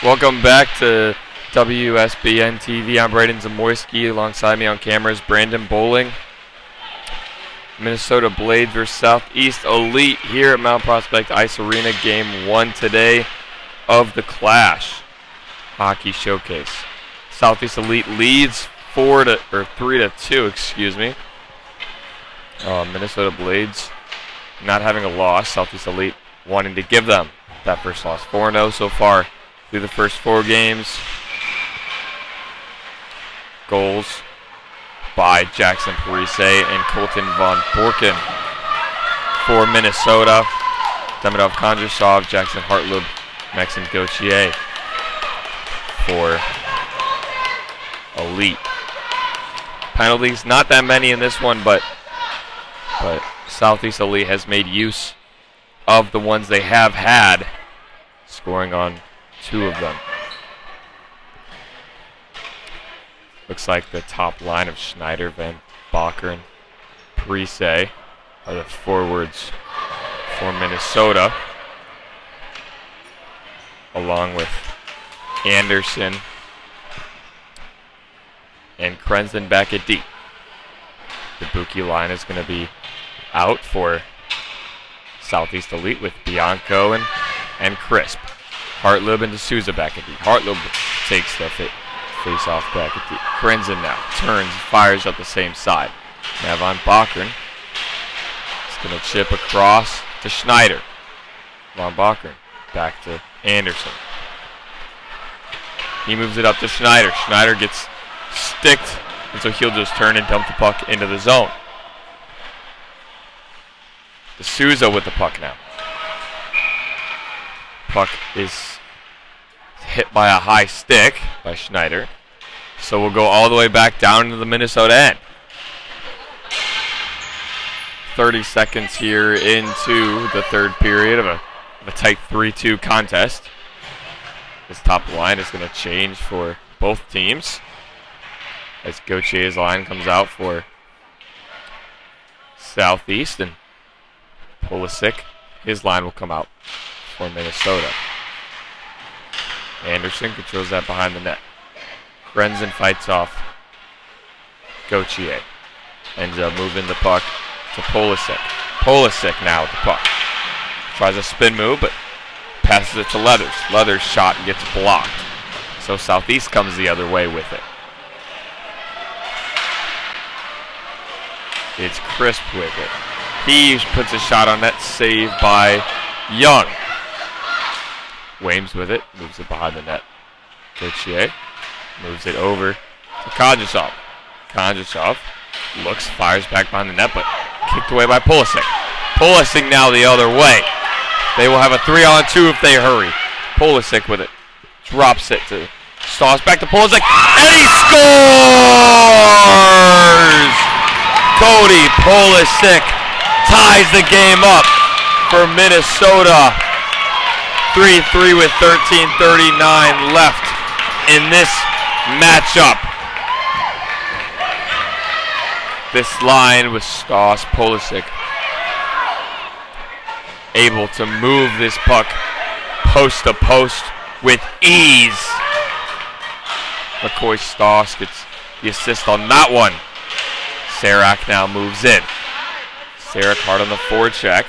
A: Welcome back to WSBN TV. I'm Braden Zamoyski. Alongside me on camera is Brandon Bowling. Minnesota Blades versus Southeast Elite here at Mount Prospect Ice Arena. Game 1 today of the Clash Hockey Showcase. Southeast Elite leads 3-2. Excuse me. Minnesota Blades not having a loss. Southeast Elite wanting to give them that first loss. 4-0 so far through the first 4 games. Goals by Jackson Parise and Colton Von Borken for Minnesota. Demidov Kondrashov, Jackson Hartlub, Maxim Gauthier for Elite. Penalties, not that many in this one, but Southeast Elite has made use of the ones they have had, scoring on 2 of them. Looks like the top line of Schneider, Van Bakker, and Parise are the forwards for Minnesota, along with Anderson and Krenzen back at D. The Buki line is going to be out for Southeast Elite with Bianco and Crisp. Hartlub and D'Souza back at D. Hartlub takes the face off back at D. Krenzen now turns, fires up the same side. Now Von Bakker is going to chip across to Schneider. Von Bakker back to Anderson. He moves it up to Schneider. Schneider gets sticked, and so he'll just turn and dump the puck into the zone. D'Souza with the puck now. Puck is hit by a high stick by Schneider. So we'll go all the way back down into the Minnesota end. 30 seconds here into the third period of a tight 3-2 contest. This top line is going to change for both teams as Gauthier's line comes out for Southeast, and Pulisic, his line will come out for Minnesota. Anderson controls that behind the net. Krenzen fights off Gauthier. Ends up moving the puck to Pulisic. Pulisic now with the puck. Tries a spin move, but passes it to Leathers. Leathers' shot gets blocked. So Southeast comes the other way with it. It's Crisp with it. He puts a shot on net, saved by Young. Wames with it, moves it behind the net. Gauthier moves it over to Kondrashov. Kondrashov looks, fires back behind the net, but kicked away by Pulisic. Pulisic now the other way. They will have a 3-on-2 if they hurry. Pulisic with it. Drops it to Stoss, back to Pulisic, and he scores! Cody Pulisic ties the game up for Minnesota. 3-3 with 13:39 left in this matchup. This line with Stoss, Pulisic able to move this puck post to post with ease. McCoy Stoss gets the assist on that one. Sarak now moves in. Sarak hard on the forecheck.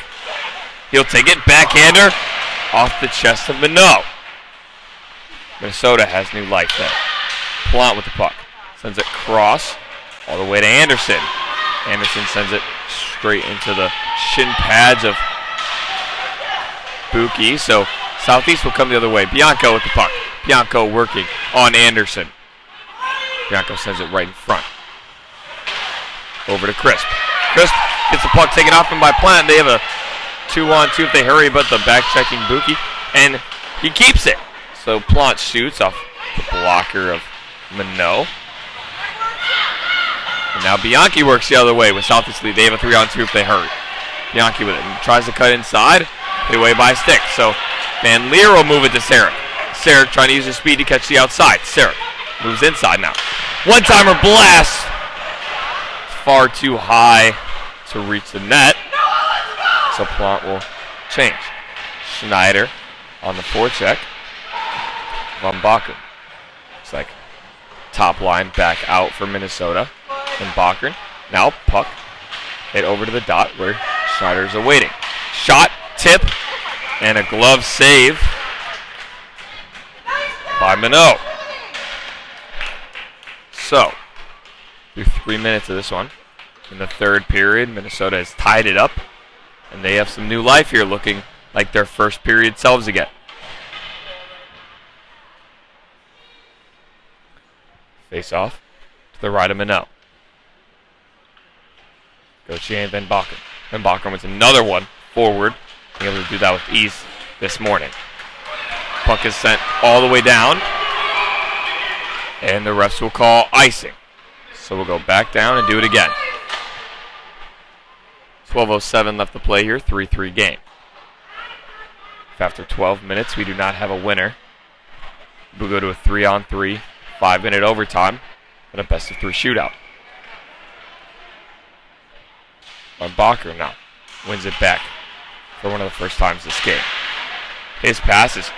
A: He'll take it, backhander off the chest of Minot. Minnesota has new life there. Plant with the puck. Sends it cross all the way to Anderson. Anderson sends it straight into the shin pads of Buki. So Southeast will come the other way. Bianco with the puck. Bianco working on Anderson. Bianco sends it right in front. Over to Crisp. Crisp gets the puck taken off him by Plant. They have a 2-on-2 if they hurry, but the back-checking Buki, and he keeps it. So Plant shoots off the blocker of Minot. And now Bianchi works the other way with Southeast Elite. They have a 3-on-2 if they hurry. Bianchi with it. And tries to cut inside. Hit away by a stick. So Van Leer will move it to Sarak. Sarak trying to use his speed to catch the outside. Sarak moves inside now. One-timer blast. Far too high to reach the net. So Plant will change. Schneider on the forecheck. Von Bakken. Looks like top line back out for Minnesota. And Bakken. Now puck hit over to the dot where Schneider's awaiting. Shot, tip, and a glove save by Minot. So, through 3 minutes of this one. In the third period, Minnesota has tied it up. And they have some new life here, looking like their first period selves again. Face off to the right of Minot. Gauthier and Van Bakken. Van Bakken with another one forward. Being able to do that with ease this morning. Puck is sent all the way down. And the refs will call icing. So we'll go back down and do it again. 12:07 left to play here, 3-3 game. If after 12 minutes we do not have a winner, we'll go to a 3-on-3, 5-minute overtime, and a best-of-3 shootout. Van Bakken now wins it back for one of the first times this game. His pass is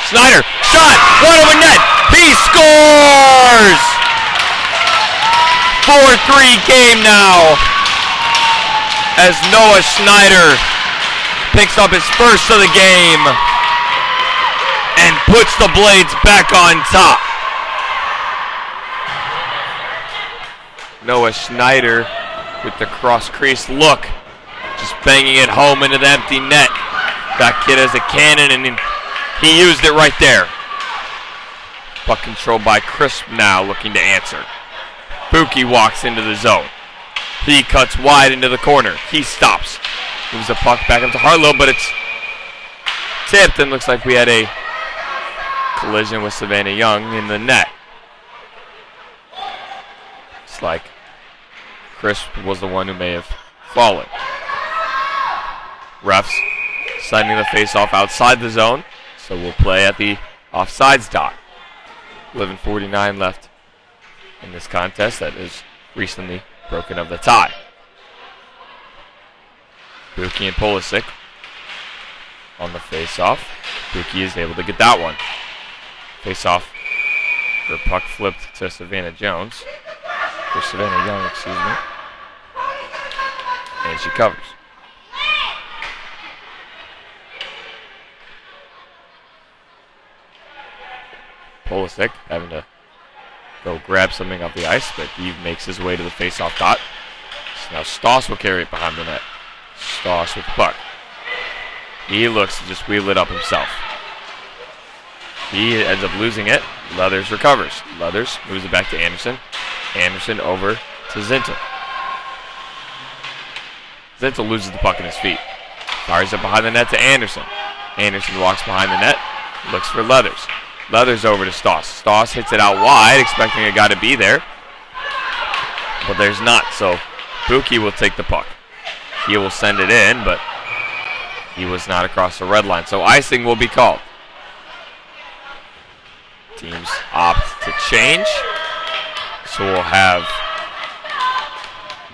A: Schneider, shot, one over net, he scores! 4-3 game now, as Noah Schneider picks up his first of the game and puts the Blades back on top. Noah Schneider with the cross crease look, just banging it home into the empty net. That kid has a cannon and he used it right there. Puck controlled by Crisp now, looking to answer. Buki walks into the zone. He cuts wide into the corner. He stops. Moves the puck back up to Harlow, but it's tipped and looks like we had a collision with Savannah Young in the net. It's like Crisp was the one who may have fallen. Refs sending the face-off outside the zone, so we'll play at the offsides dot. 11:49 left in this contest that is recently broken of the tie. Buki and Pulisic on the face-off. Buki is able to get that one. Face-off. The puck flipped to Savannah Jones. Or Savannah Young, excuse me. And she covers. Pulisic having to go grab something off the ice, but he makes his way to the face-off dot. So now Stoss will carry it behind the net. Stoss with the puck. He looks to just wheel it up himself. He ends up losing it. Leathers recovers. Leathers moves it back to Anderson. Anderson over to Zintel. Zintel loses the puck in his feet. Fires it behind the net to Anderson. Anderson walks behind the net. Looks for Leathers. Leathers over to Stoss. Stoss hits it out wide, expecting a guy to be there. But there's not, so Buki will take the puck. He will send it in, but he was not across the red line. So icing will be called. Teams opt to change. So we'll have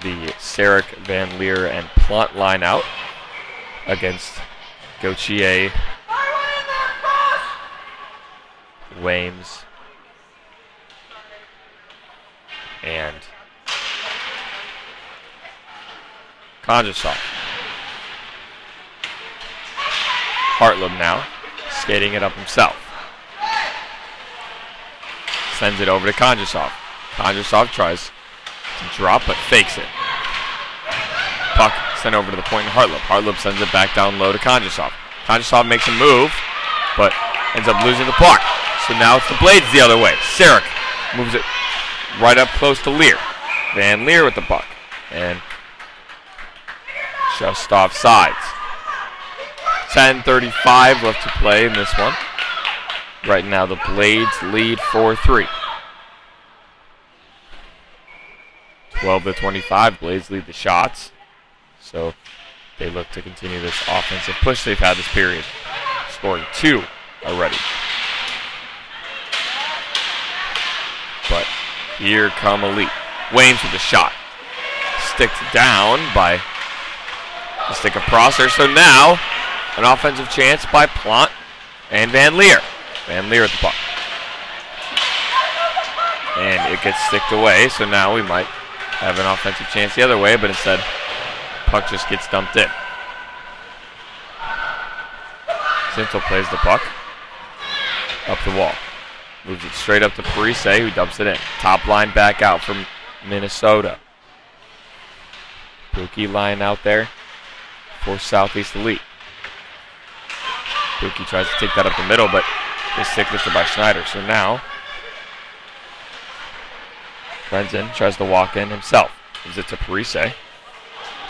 A: the Sarek, Van Leer, and Plant line out against Gauthier, Weems, and Kondrasov. Hartleb now, skating it up himself. Sends it over to Kondrasov. Kondrasov tries to drop, but fakes it. Puck sent over to the point in Hartleb. Hartleb sends it back down low to Kondrasov. Kondrasov makes a move, but ends up losing the puck. So now it's the Blades the other way. Sarek moves it right up close to Lear. Van Leer with the puck. And just off sides. 10:35 left to play in this one. Right now the Blades lead 4-3. 12-25, Blades lead the shots. So they look to continue this offensive push they've had this period. Scoring 2 already. But here come Elite. Weems with the shot. Sticked down by the stick of Prosser. So now an offensive chance by Plant and Van Leer. Van Leer at the puck. And it gets sticked away, so now we might have an offensive chance the other way, but instead, puck just gets dumped in. Zintel plays the puck up the wall. Moves it straight up to Parise, who dumps it in. Top line back out from Minnesota. Pookie line out there for Southeast Elite. Pookie tries to take that up the middle, but is stick lifted by Schneider. So now, Krenzen tries to walk in himself. Gives it to Parise,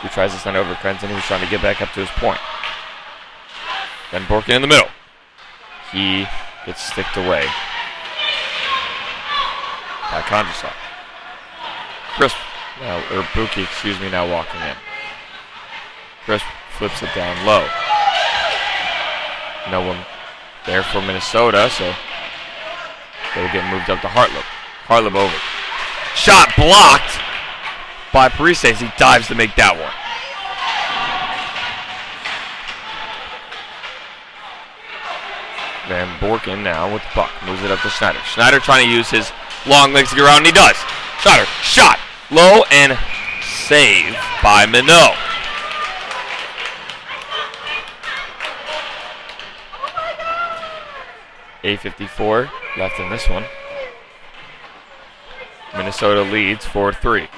A: who tries to send over Krenzen, who's trying to get back up to his point. Then Borkin in the middle. He gets sticked away by Kondrasov. Crisp, or Pookie, now walking in. Crisp flips it down low. No one there for Minnesota, so they'll get moved up to Hartleb. Hartleb over. Shot blocked by Parise as he dives to make that one. Van Borkin now with the puck. Moves it up to Schneider. Schneider trying to use his long legs to get around, and he does. Schneider, shot. Low and save by Minot. $8:54 left in this one. Minnesota leads 4-3.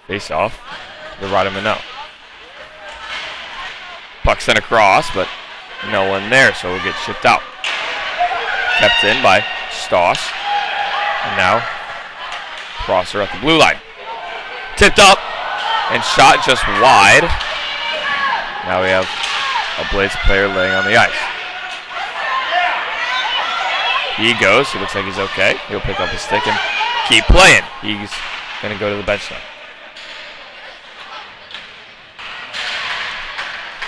A: Face off. The right of Minot. Puck sent across, but no one there, so it'll get shipped out. Kept in by Stoss. And now Crosser at the blue line. Tipped up and shot just wide. Now we have a Blades player laying on the ice. He goes. He looks like he's okay. He'll pick up his stick and keep playing. He's going to go to the bench now.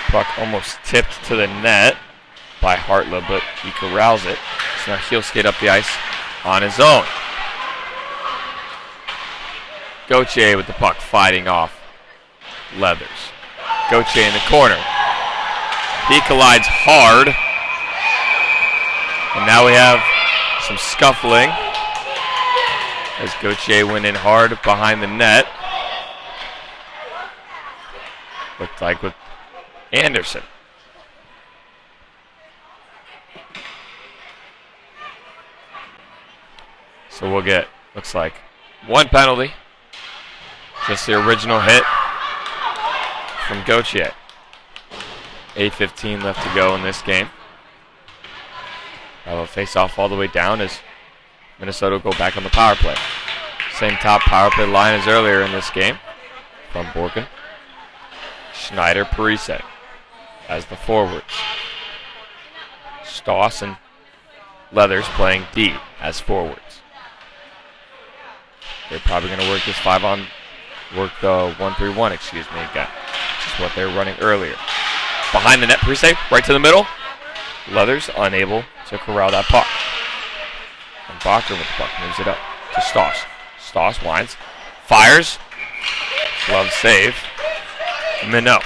A: Puck almost tipped to the net by Hartleb, but he corrals it. So now he'll skate up the ice on his own. Gauthier with the puck fighting off Leathers. Gauthier in the corner. He collides hard. And now we have some scuffling as Gauthier went in hard behind the net. Looked like with Anderson. So we'll get, looks like, one penalty. Just the original hit from Gauthier. 8:15 left to go in this game. Have a face-off all the way down as Minnesota will go back on the power play. Same top power play line as earlier in this game from Borkin. Schneider, Parise as the forwards. Stoss and Leathers playing D as forwards. They're probably going to work this work the 1-3-1, again. Which is what they were running earlier. Behind the net, Parise, right to the middle. Leathers unable to corral that puck. And Bacher with the puck moves it up to Stoss. Stoss winds, fires, glove save. Minot.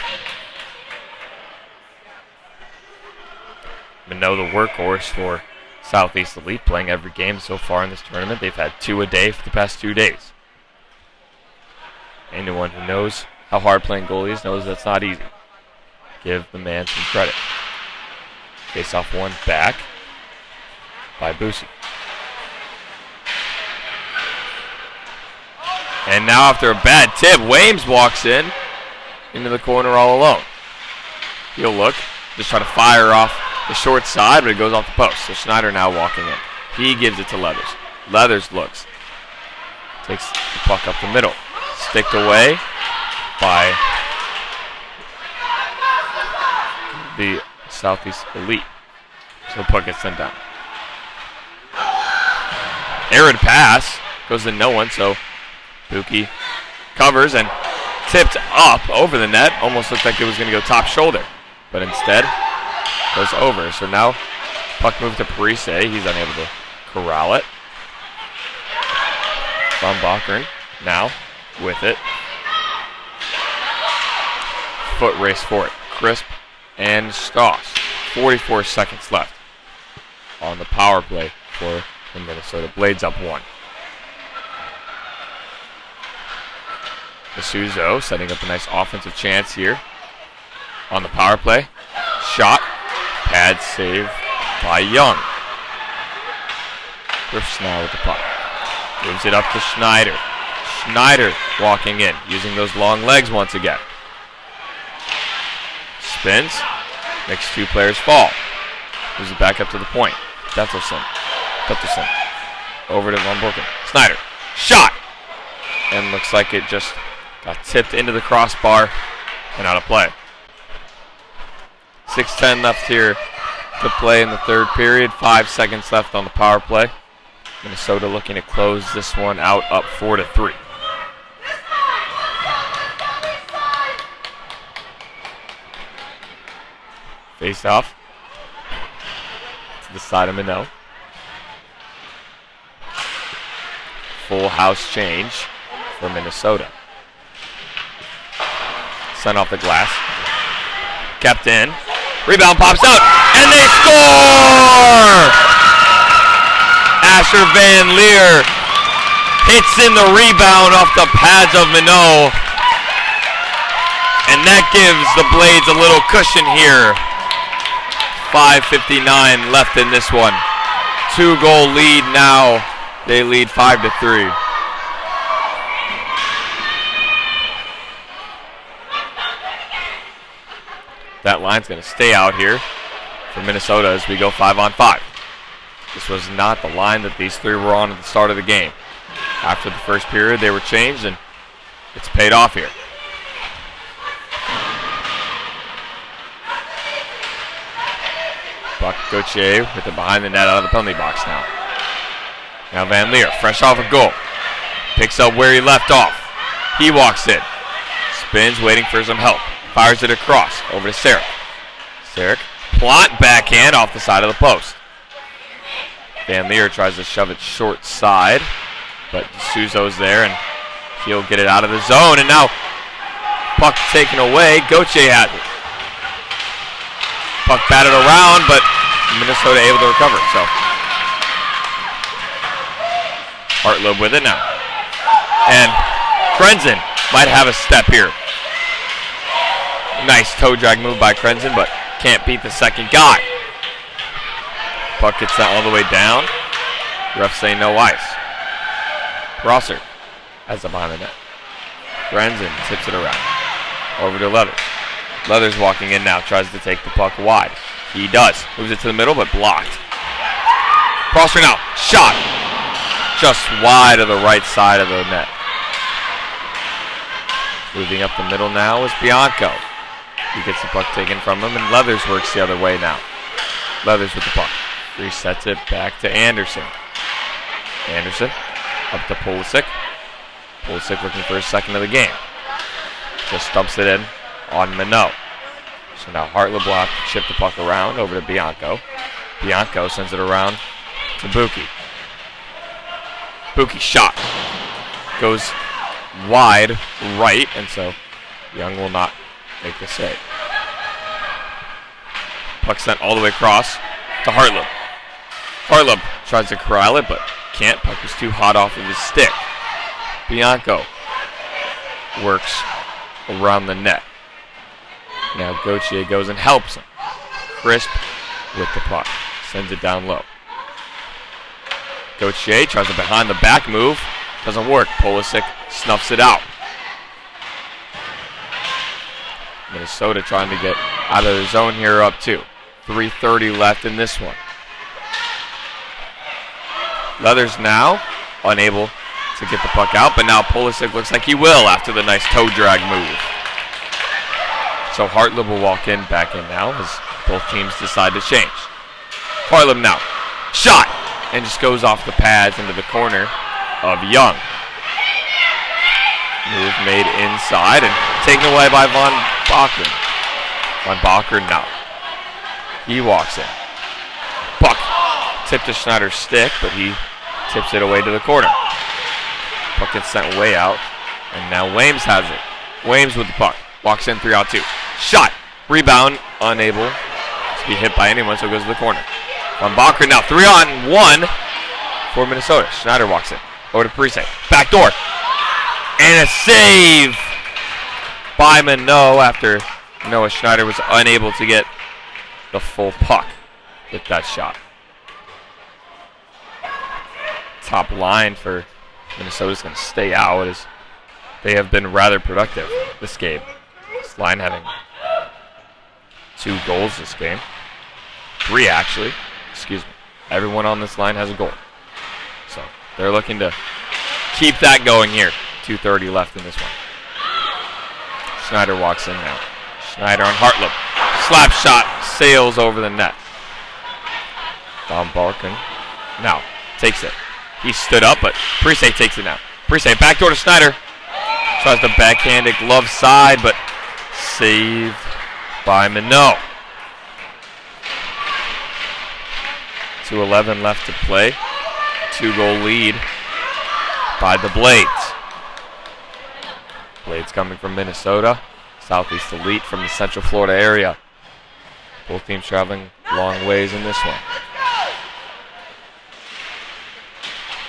A: Minot, the workhorse for Southeast Elite, playing every game so far in this tournament. They've had 2 a day for the past 2 days. Anyone who knows how hard playing goalies knows that's not easy. Give the man some credit. Face off one back by Boosie. And now after a bad tip, Wames walks into the corner all alone. He'll look, just try to fire off the short side, but it goes off the post. So Schneider now walking in. He gives it to Leathers. Leathers looks. Takes the puck up the middle. Sticked away by the Southeast Elite. So the puck gets sent down. Arid pass. Goes to no one, so Pookie covers and tipped up over the net. Almost looked like it was going to go top shoulder. But instead, goes over. So now, puck moved to Parise. He's unable to corral it. Von Bachern now with it. Foot race for it. Crisp and Stoss 44 seconds left on the power play for the Minnesota Blades, up 1. DeSouza setting up a nice offensive chance here on the power play. Shot. Pad save by Young. Griff's now with the puck. Gives it up to Schneider. Schneider walking in, using those long legs once again. Spins. Makes 2 players fall. Moves it back up to the point. Pettersson. Over to Von Borken. Schneider. Shot! And looks like it just got tipped into the crossbar and out of play. 6:10 left here to play in the third period. 5 seconds left on the power play. Minnesota looking to close this one out, up 4-3. Face off to the side of Minot. Full house change for Minnesota. Sent off the glass. Kept in. Rebound pops out, and they score! Asher Van Leer hits in the rebound off the pads of Minot. And that gives the Blades a little cushion here. 5:59 left in this one. 2-goal lead now. They lead 5-3. That line's going to stay out here for Minnesota as we go 5-on-5. This was not the line that these 3 were on at the start of the game. After the first period, they were changed, and it's paid off here. Buck Gauthier with it behind the net out of the penalty box now. Now Van Leer, fresh off a goal. Picks up where he left off. He walks in. Spins, waiting for some help. Fires it across, over to Sarek. Sarek, plot backhand off the side of the post. Van Leer tries to shove it short side, but D'Souza's there, and he'll get it out of the zone. And now, puck taken away. Gauthier has it. Puck batted around, but Minnesota able to recover. So, Hartleb with it now. And Krenzen might have a step here. Nice toe drag move by Krenzen, but can't beat the second guy. Puck gets that all the way down. Ref saying no ice. Rosser has it behind the net. Krenzen tips it around. Over to Leathers. Leathers walking in now, tries to take the puck wide. He does. Moves it to the middle, but blocked. Prosser now. Shot. Just wide of the right side of the net. Moving up the middle now is Bianco. He gets the puck taken from him, and Leathers works the other way now. Leathers with the puck. Resets it back to Anderson. Anderson up to Pulisic. Pulisic looking for his second of the game. Just dumps it in on Minot. So now Hartleb will have to chip the puck around over to Bianco. Bianco sends it around to Buki. Buki shot. Goes wide right, and so Young will not make the save. Puck sent all the way across to Hartleb. Hartleb tries to corral it, but can't. Puck was too hot off of his stick. Bianco works around the net. Now Gauthier goes and helps him. Crisp with the puck. Sends it down low. Gauthier tries a behind the back move. Doesn't work. Pulisic snuffs it out. Minnesota trying to get out of the zone here, up 2. 3:30 left in this one. Leathers now unable to get the puck out, but now Pulisic looks like he will after the nice toe drag move. So Hartleb will walk in, back in now, as both teams decide to change. Hartleb now. Shot! And just goes off the pads into the corner of Young. Move made inside and taken away by Von Bachern. Von Bachern now. He walks in. Puck tipped to Schneider's stick, but he tips it away to the corner. Puck gets sent way out, and now Weems has it. Weems with the puck. Walks in 3-on-2. Shot. Rebound. Unable to be hit by anyone, so it goes to the corner. Von Bacher now 3-on-1 for Minnesota. Schneider walks in. Over to Parise. Back door. And a save by Minot after Noah Schneider was unable to get the full puck with that shot. Top line for Minnesota's going to stay out as they have been rather productive this game. This line having 2 goals this game. 3 actually. Excuse me. Everyone on this line has a goal. So they're looking to keep that going here. 2:30 left in this one. Schneider walks in now. Schneider on Hartleb. Slap shot sails over the net. Von Bacher now takes it. He stood up, but Parise takes it now. Parise backdoor to Schneider. Tries to backhand it glove side, but saved by Minot. 2:11 left to play. 2-goal lead by the Blades. Blades coming from Minnesota. Southeast Elite from the Central Florida area. Both teams traveling long ways in this one.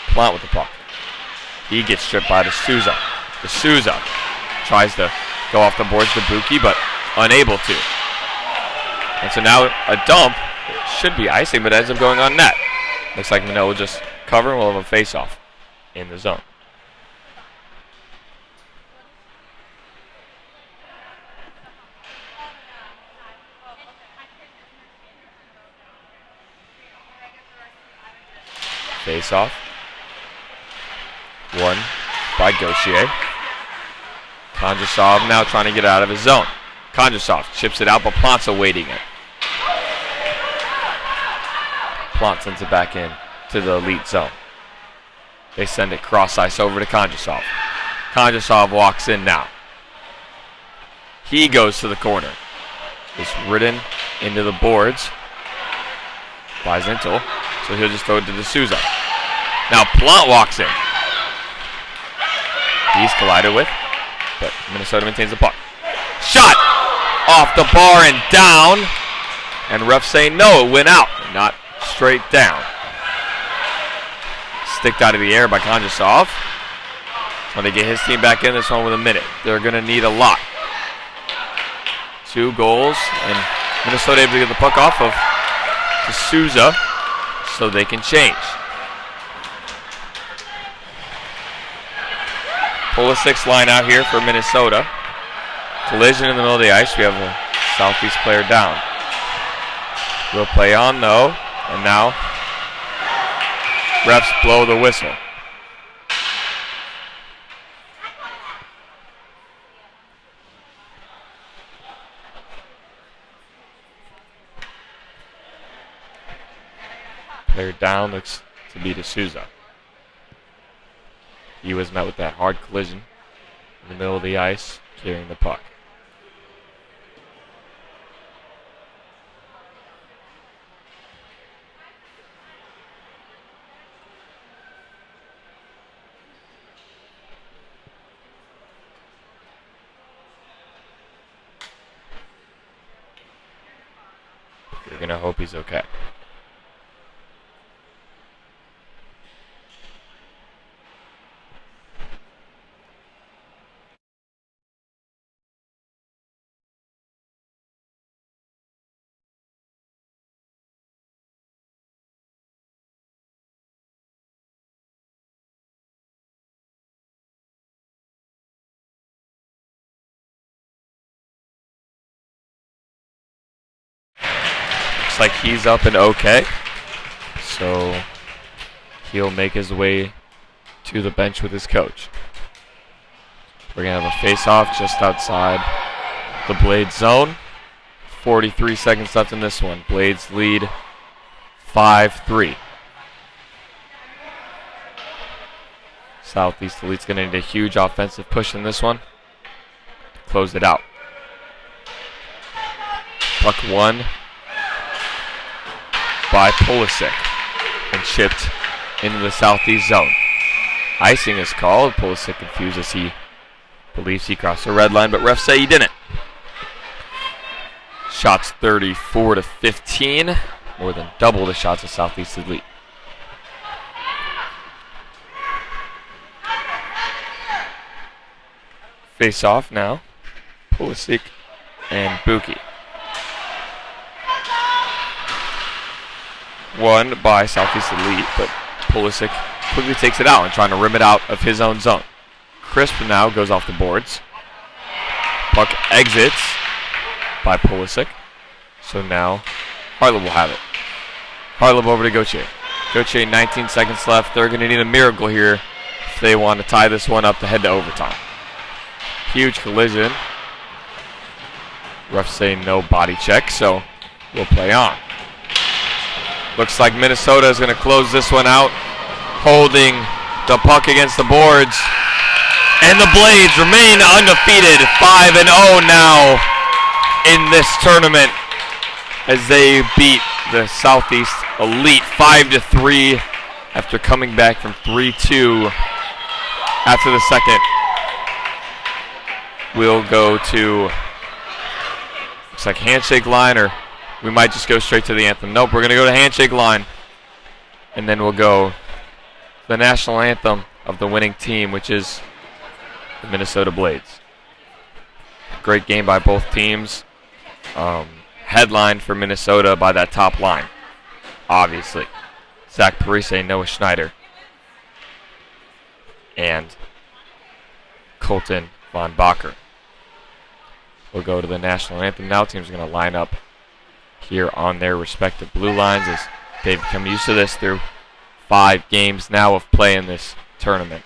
A: Plant with the puck. He gets stripped by D'Souza. D'Souza tries to go off the boards to Buki, but unable to. And so now a dump. It should be icing, but ends up going on net. Looks like Minot will just cover and we'll have a face-off in the zone. Face-off. Won by Gauthier. Kondrasov now trying to get out of his zone. Kondrasov chips it out, but Plant's awaiting it. Plant sends it back in to the elite zone. They send it cross ice over to Kondrasov. Kondrasov walks in now. He goes to the corner. It's ridden into the boards by Zintel, so he'll just throw it to D'Souza. Now Plant walks in. He's collided with, but Minnesota maintains the puck. Shot off the bar and down, and refs say no, it went out, not straight down. Sticked out of the air by Kondrasov. When they get his team back in this one with a minute, they're going to need a lot. 2 goals, and Minnesota able to get the puck off of D'Souza so they can change. Pulisic's line out here for Minnesota. Collision in the middle of the ice. We have a Southeast player down. We'll play on though, and now refs blow the whistle. Player down looks to be D'Souza. He was met with that hard collision in the middle of the ice, carrying the puck. You're going to hope he's okay. Looks like he's up and okay. So he'll make his way to the bench with his coach. We're going to have a face-off just outside the Blades zone. 43 seconds left in this one. Blades lead 5-3. Southeast Elite's going to need a huge offensive push in this one to close it out. Puck won by Pulisic and chipped into the Southeast zone. Icing is called. Pulisic confused as he believes he crossed the red line, but refs say he didn't. shots 34-15, more than double the shots of Southeast Elite. Face off now. Pulisic and Buki. Won by Southeast Elite, but Pulisic quickly takes it out and trying to rim it out of his own zone. Crisp now goes off the boards. Puck exits by Pulisic. So now Harlem will have it. Harlem over to Gauthier. Gauthier, 19 seconds left. They're going to need a miracle here if they want to tie this one up to head to overtime. Huge collision. Refs say no body check, so we'll play on. Looks like Minnesota is going to close this one out, holding the puck against the boards. And the Blades remain undefeated, 5-0 now in this tournament as they beat the Southeast Elite 5-3 after coming back from 3-2 after the second. We'll go to, looks like handshake line, or we might just go straight to the anthem. Nope, we're going to go to handshake line. And then we'll go the national anthem of the winning team, which is the Minnesota Blades. Great game by both teams. Headlined for Minnesota by that top line, obviously. Zach Parise, Noah Schneider, and Colton Von Bacher. We'll go to the national anthem now. Teams are going to line up here on their respective blue lines as they've become used to this through 5 games now of play in this tournament.